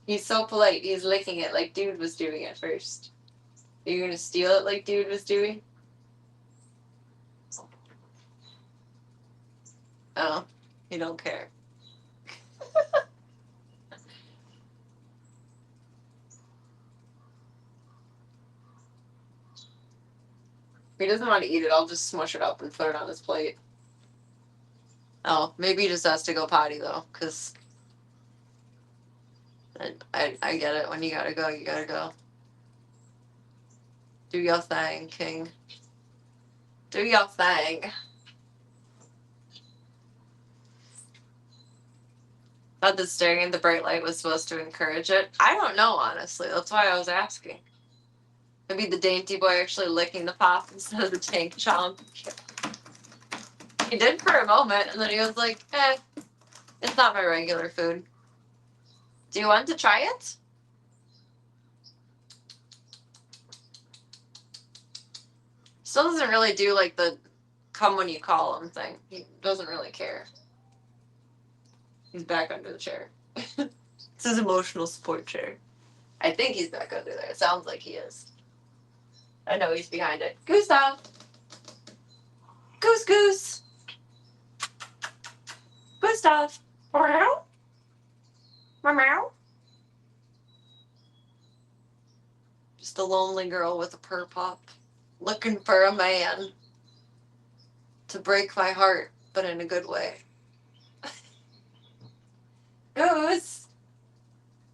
He's so polite. He's licking it like Dude was doing at first. Are you gonna steal it like Dude was doing? Oh, you don't care. If he doesn't want to eat it, I'll just smush it up and put it on his plate. Oh, maybe he just has to go potty though, because I get it. When you gotta go, you gotta go. Do your thing, King. Do your thing. Thought that staring at the bright light was supposed to encourage it. I don't know, honestly. That's why I was asking. Maybe the dainty boy actually licking the pop instead of the tank chomp. He did for a moment, and then he was like, it's not my regular food. Do you want to try it? Still doesn't really do like the come when you call him thing. He doesn't really care. He's back under the chair. It's his emotional support chair. I think he's back under there. It sounds like he is. I know he's behind it. Gustav! Goose goose! Gustav! Meow? Meow? Just a lonely girl with a purr pop. Looking for a man. To break my heart, but in a good way. Goose!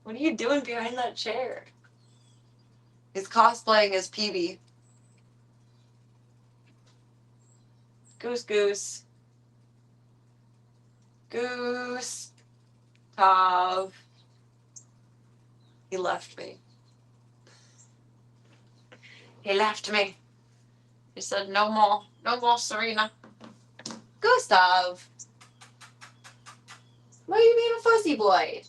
What are you doing behind that chair? He's cosplaying as Peebee. Goose goose. Goose. Tav. He left me. He left me. He said, no more. No more, Serena. Gustav. Why are you being a fussy boy?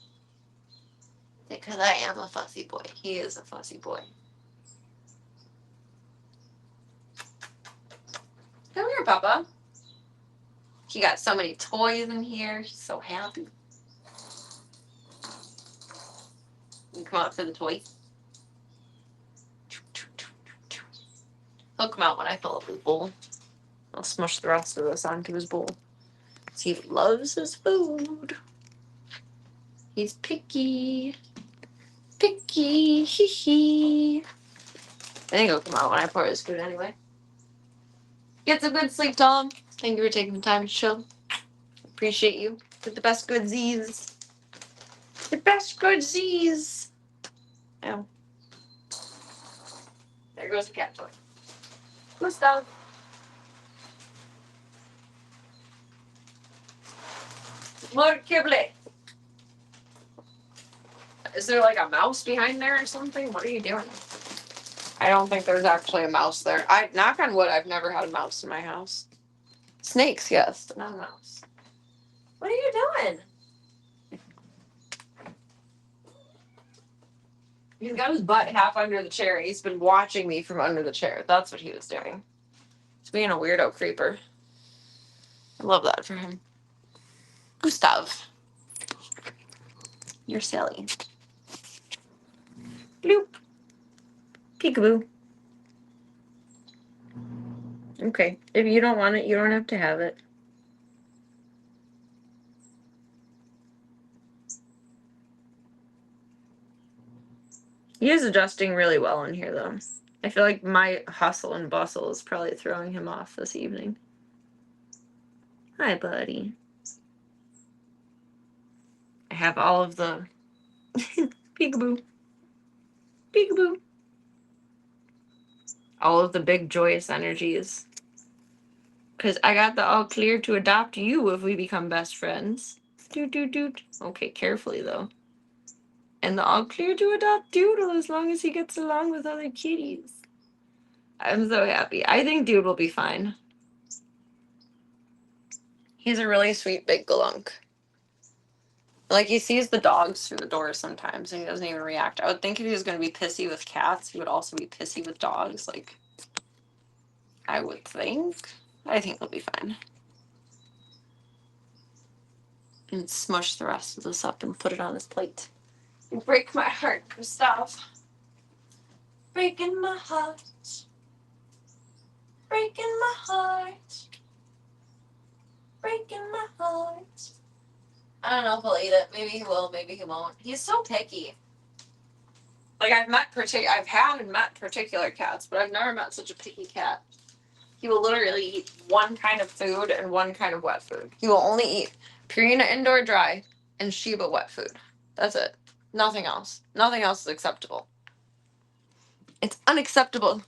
Because I am a fussy boy. He is a fussy boy. Come here, Papa. He got so many toys in here. He's so happy. You come out for the toy. He'll come out when I fill up his bowl. I'll smush the rest of this onto his bowl. He loves his food. He's picky. Picky. Hee hee. I think he'll come out when I pour his food anyway. Get some good sleep, Tom. Thank you for taking the time to chill. Appreciate you. With the best good Z's. The best good Z's. Oh. There goes the cat toy. Gustav. More kibble. Is there like a mouse behind there or something? What are you doing? I don't think there's actually a mouse there. I knock on wood, I've never had a mouse in my house. Snakes, yes, but not a mouse. What are you doing? He's got his butt half under the chair. He's been watching me from under the chair. That's what he was doing. He's being a weirdo creeper. I love that for him. Gustav. You're silly. Bloop. Peekaboo. Okay. If you don't want it, you don't have to have it. He is adjusting really well in here, though. I feel like my hustle and bustle is probably throwing him off this evening. Hi, buddy. I have all of the peekaboo. Peekaboo. All of the big joyous energies. Because I got the all clear to adopt you if we become best friends. Doot, doot, doot. Okay, carefully, though. And the all clear to adopt Doodle as long as he gets along with other kitties. I'm so happy. I think dude will be fine. He's a really sweet big galunk. Like, he sees the dogs through the door sometimes and he doesn't even react. I would think if he was going to be pissy with cats, he would also be pissy with dogs. Like, I would think. I think he'll be fine. And smush the rest of this up and put it on his plate. You break my heart, Gustav. Breaking my heart. Breaking my heart. Breaking my heart. I don't know if he'll eat it. Maybe he will, maybe he won't. He's so picky. Like, I've had met particular cats, but I've never met such a picky cat. He will literally eat one kind of food and one kind of wet food. He will only eat Purina indoor dry and Shiba wet food. That's it. Nothing else. Nothing else is acceptable. It's unacceptable.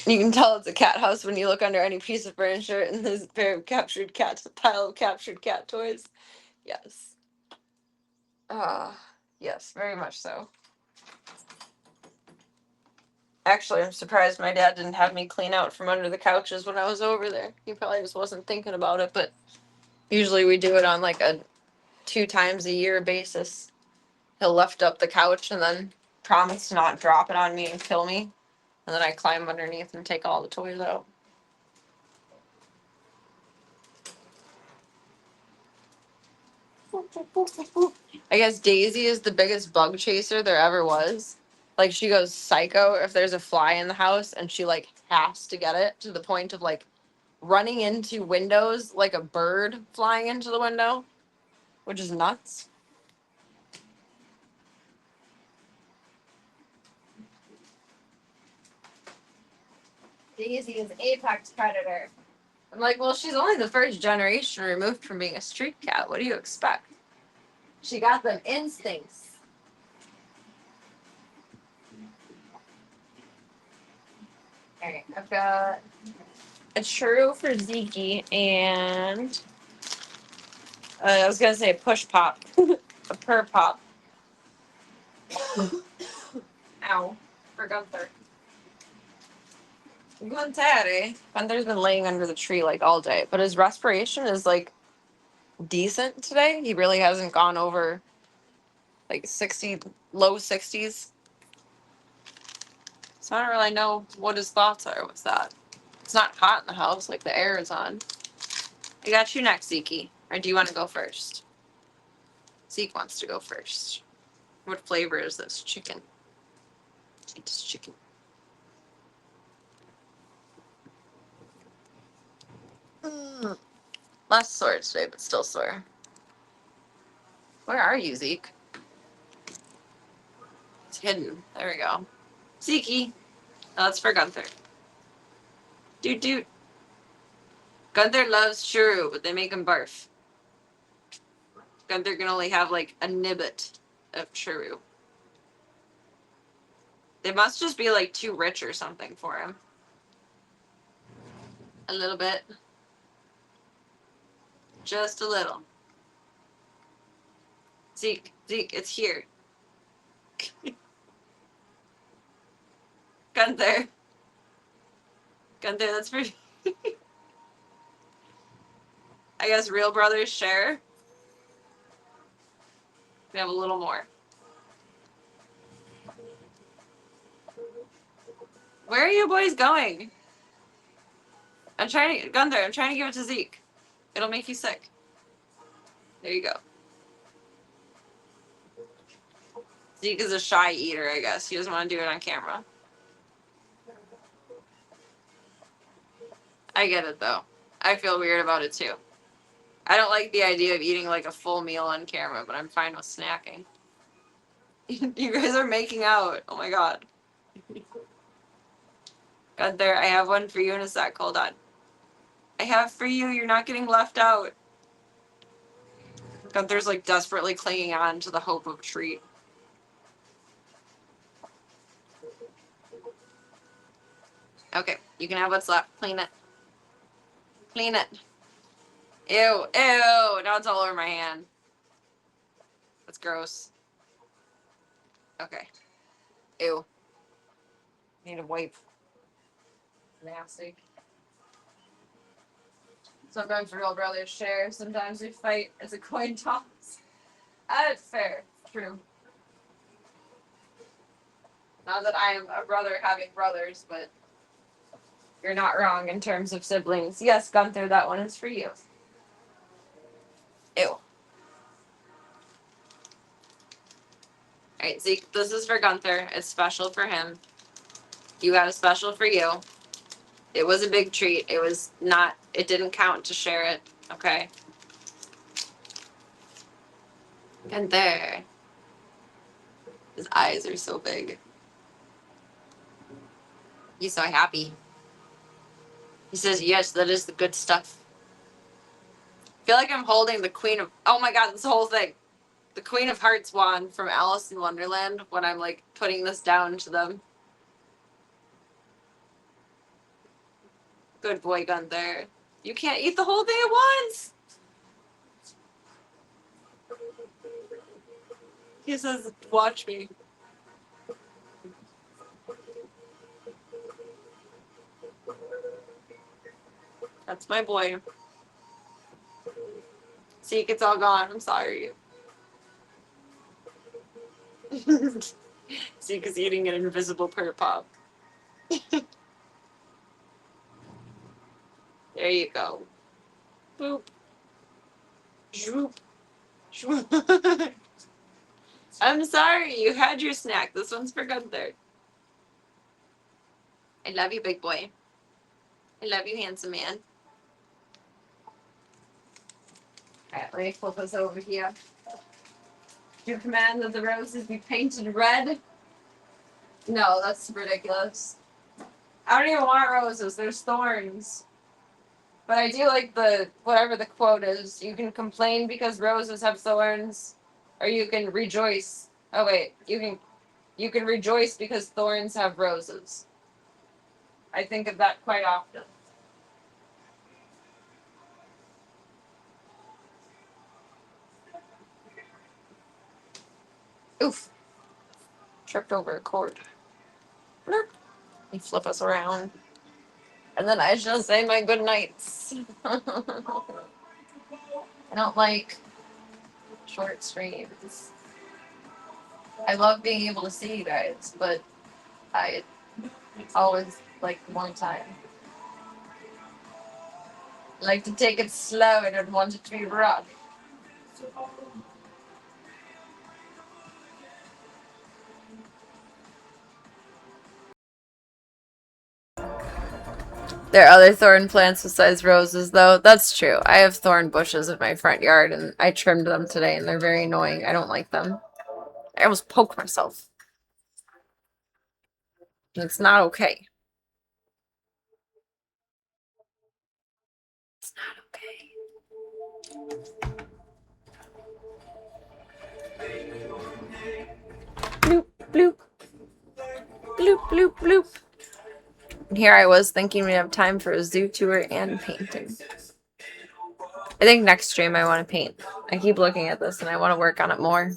You can tell it's a cat house when you look under any piece of furniture and there's a pair of captured cats, a pile of captured cat toys. Yes. Yes, very much so. Actually, I'm surprised my dad didn't have me clean out from under the couches when I was over there. He probably just wasn't thinking about it, but usually we do it on like a 2 times a year basis. He'll lift up the couch and then promise to not drop it on me and kill me. And then I climb underneath and take all the toys out. I guess Daisy is the biggest bug chaser there ever was. Like, she goes psycho if there's a fly in the house and she like has to get it, to the point of like running into windows like a bird flying into the window, which is nuts. Daisy is apex predator. I'm like, well, she's only the first generation removed from being a street cat. What do you expect? She got them instincts. Alright, I've got a churro for Zeke and I was gonna say push pop. A purr pop. Ow. For Gunther. Gunther's been laying under the tree like all day, but his respiration is like decent today. He really hasn't gone over like 60, low 60s. So I don't really know what his thoughts are with that. It's not hot in the house, like the air is on. I got you next, Zeke. Or do you want to go first? Zeke wants to go first. What flavor is this? Chicken. It's chicken. Less sore today, but still sore. Where are you, Zeke? It's hidden. There we go. Zeke. Oh, that's for Gunther. Doot doot. Gunther loves churro, but they make him barf. Gunther can only have like a nibbit of churro. They must just be like too rich or something for him. A little bit. Just a little. Zeke, it's here. Gunther. Gunther, that's for I guess real brothers share. We have a little more. Where are you boys going? Gunther, I'm trying to give it to Zeke. It'll make you sick. There you go. Zeke is a shy eater, I guess. He doesn't want to do it on camera. I get it, though. I feel weird about it, too. I don't like the idea of eating, like, a full meal on camera, but I'm fine with snacking. You guys are making out. Oh, my God. Gunther, I have one for you in a sec. Hold on. I have for you. You're not getting left out. Gunther's, like, desperately clinging on to the hope of treat. Okay, you can have what's left. Clean it. Clean it. Ew, ew. Now it's all over my hand. That's gross. Okay. Ew. Need a wipe. Nasty. Sometimes real brothers share. Sometimes we fight as a coin toss. That's fair. True. Not that I am a brother having brothers, but you're not wrong in terms of siblings. Yes, Gunther, that one is for you. Ew. Alright, Zeke, this is for Gunther. It's special for him. You got a special for you. It was a big treat. It didn't count to share it. Okay. Gunther. His eyes are so big. He's so happy. He says, yes, that is the good stuff. I feel like I'm holding the Queen of... Oh my god, this whole thing. The Queen of Hearts wand from Alice in Wonderland when I'm, like, putting this down to them. Good boy, Gunther. You can't eat the whole thing at once! He says, watch me. That's my boy. See, it's all gone. I'm sorry. Zeke is eating an invisible Purr Pop. There you go. Boop. Zoop. Zoop. I'm sorry, you had your snack. This one's for Gunther. I love you, big boy. I love you, handsome man. Alright, let me flip this over here. Do you command that the roses be painted red? No, that's ridiculous. I don't even want roses. There's thorns. But I do like whatever the quote is. You can complain because roses have thorns, or you can rejoice. Oh wait, you can rejoice because thorns have roses. I think of that quite often. Oof. Tripped over a cord. Blurp. They flip us around. And then I shall say my good nights. I don't like short streams. I love being able to see you guys, but I always like more time. I like to take it slow. I don't want it to be rough. There are other thorn plants besides roses, though. That's true. I have thorn bushes in my front yard, and I trimmed them today, and they're very annoying. I don't like them. I almost poked myself. It's not okay. It's not okay. Bloop, bloop. Bloop, bloop, bloop. And here I was thinking we'd have time for a zoo tour and painting. I think next stream I want to paint. I keep looking at this and I want to work on it more.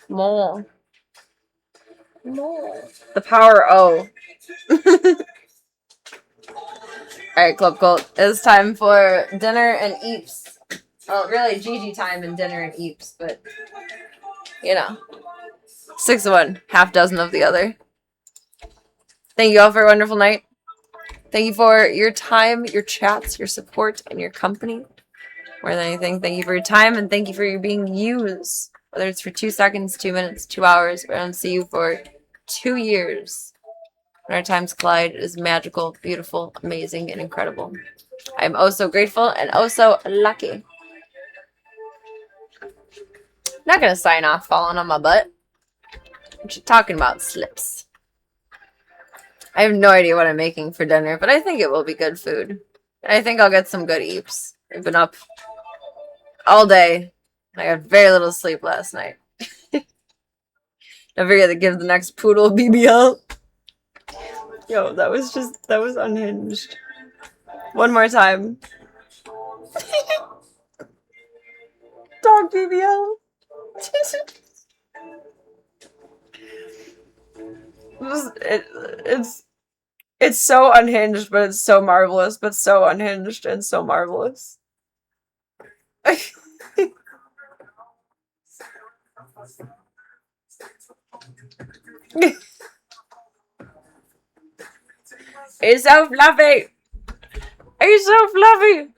More. The power O. Alright, Club Cult. It's time for dinner and eeps. Well, really Gigi time and dinner and eeps, but you know. 6 of one, half dozen of the other. Thank you all for a wonderful night. Thank you for your time, your chats, your support, and your company. More than anything, thank you for your time and thank you for your being used. Whether it's for 2 seconds, 2 minutes, 2 hours, but I don't see you for 2 years. When our times collide, it is magical, beautiful, amazing, and incredible. I am oh so grateful and oh so lucky. Not gonna sign off falling on my butt. What you talking about, slips? I have no idea what I'm making for dinner, but I think it will be good food. And I think I'll get some good eeps. I've been up all day. I got very little sleep last night. Don't forget to give the next poodle BBL. Yo, that was unhinged. One more time. Dog BBL. It's so unhinged, but it's so marvelous, but so unhinged and so marvelous. It's so fluffy! It's so fluffy!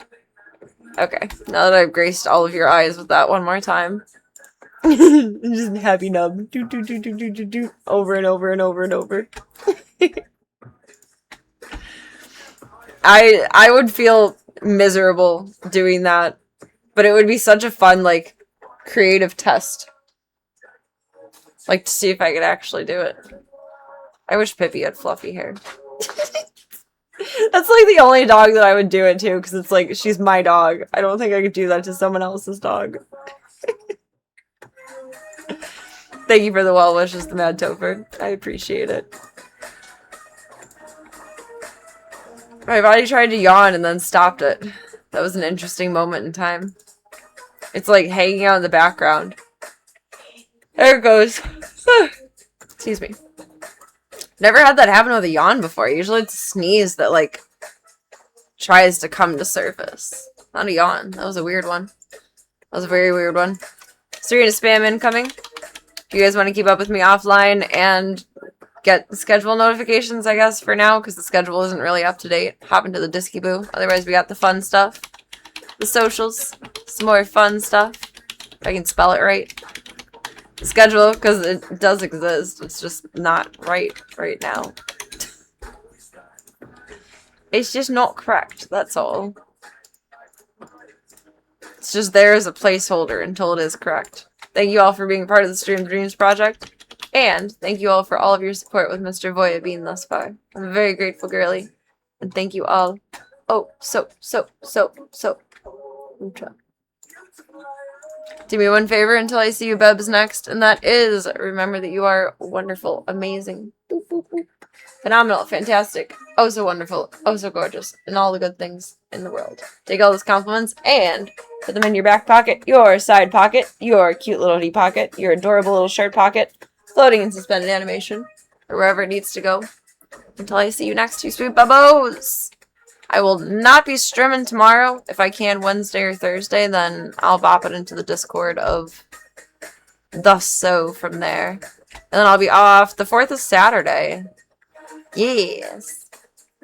Okay, now that I've graced all of your eyes with that one more time. Just happy nub. Do, do, do, do, do, do, do. Over and over and over and over. I would feel miserable doing that, but it would be such a fun, like, creative test. Like, to see if I could actually do it. I wish Pippi had fluffy hair. That's, like, the only dog that I would do it to, because it's, like, she's my dog. I don't think I could do that to someone else's dog. Thank you for the well wishes, the Mad Topher. I appreciate it. My body tried to yawn and then stopped it. That was an interesting moment in time. It's like hanging out in the background. There it goes. Excuse me. Never had that happen with a yawn before. Usually it's a sneeze that, like, tries to come to surface. Not a yawn. That was a weird one. That was a very weird one. Serena spam incoming. If you guys want to keep up with me offline and get schedule notifications, I guess, for now, because the schedule isn't really up to date, hop into the Disky Boo. Otherwise, we got the fun stuff. The socials. Some more fun stuff. If I can spell it right. The schedule, because it does exist. It's just not right now. It's just not correct, that's all. It's just there as a placeholder until it is correct. Thank you all for being part of the Stream Dreams project. And thank you all for all of your support with Mr. Voya being thus far. I'm a very grateful girly. And thank you all. Oh, so. Do me one favor until I see you Bebs next, and that is, remember that you are wonderful, amazing, boop, boop, boop, phenomenal, fantastic, oh so wonderful, oh so gorgeous, and all the good things in the world. Take all those compliments and put them in your back pocket, your side pocket, your cute little hoodie pocket, your adorable little shirt pocket, floating in suspended animation, or wherever it needs to go. Until I see you next, you sweet bubbos! I will not be streaming tomorrow. If I can Wednesday or Thursday, then I'll bop it into the Discord of thus so from there. And then I'll be off. The 4th is Saturday. Yes.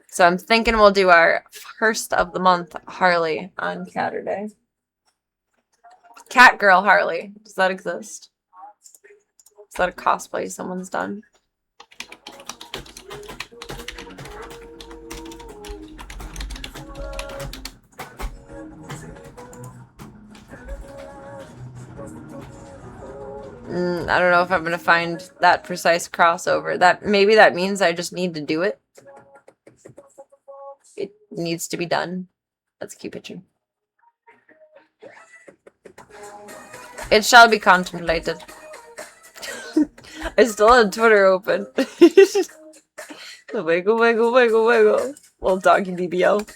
So I'm thinking we'll do our first of the month Harley on Saturday. Cat Girl Harley. Does that exist? Is that a cosplay someone's done? I don't know if I'm going to find that precise crossover. Maybe that means I just need to do it. It needs to be done. Let's keep it. It shall be contemplated. I still had Twitter open. Wiggle, wiggle, wiggle, wiggle. Little doggy BBL.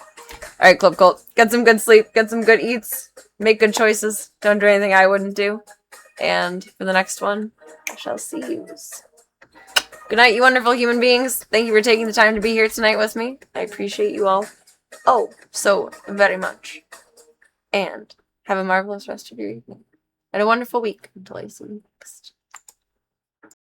Alright, Club Cult. Get some good sleep. Get some good eats. Make good choices. Don't do anything I wouldn't do. And for the next one, I shall see you. Good night, you wonderful human beings. Thank you for taking the time to be here tonight with me. I appreciate you all. Oh, so very much. And have a marvelous rest of your evening. And a wonderful week until I see you next.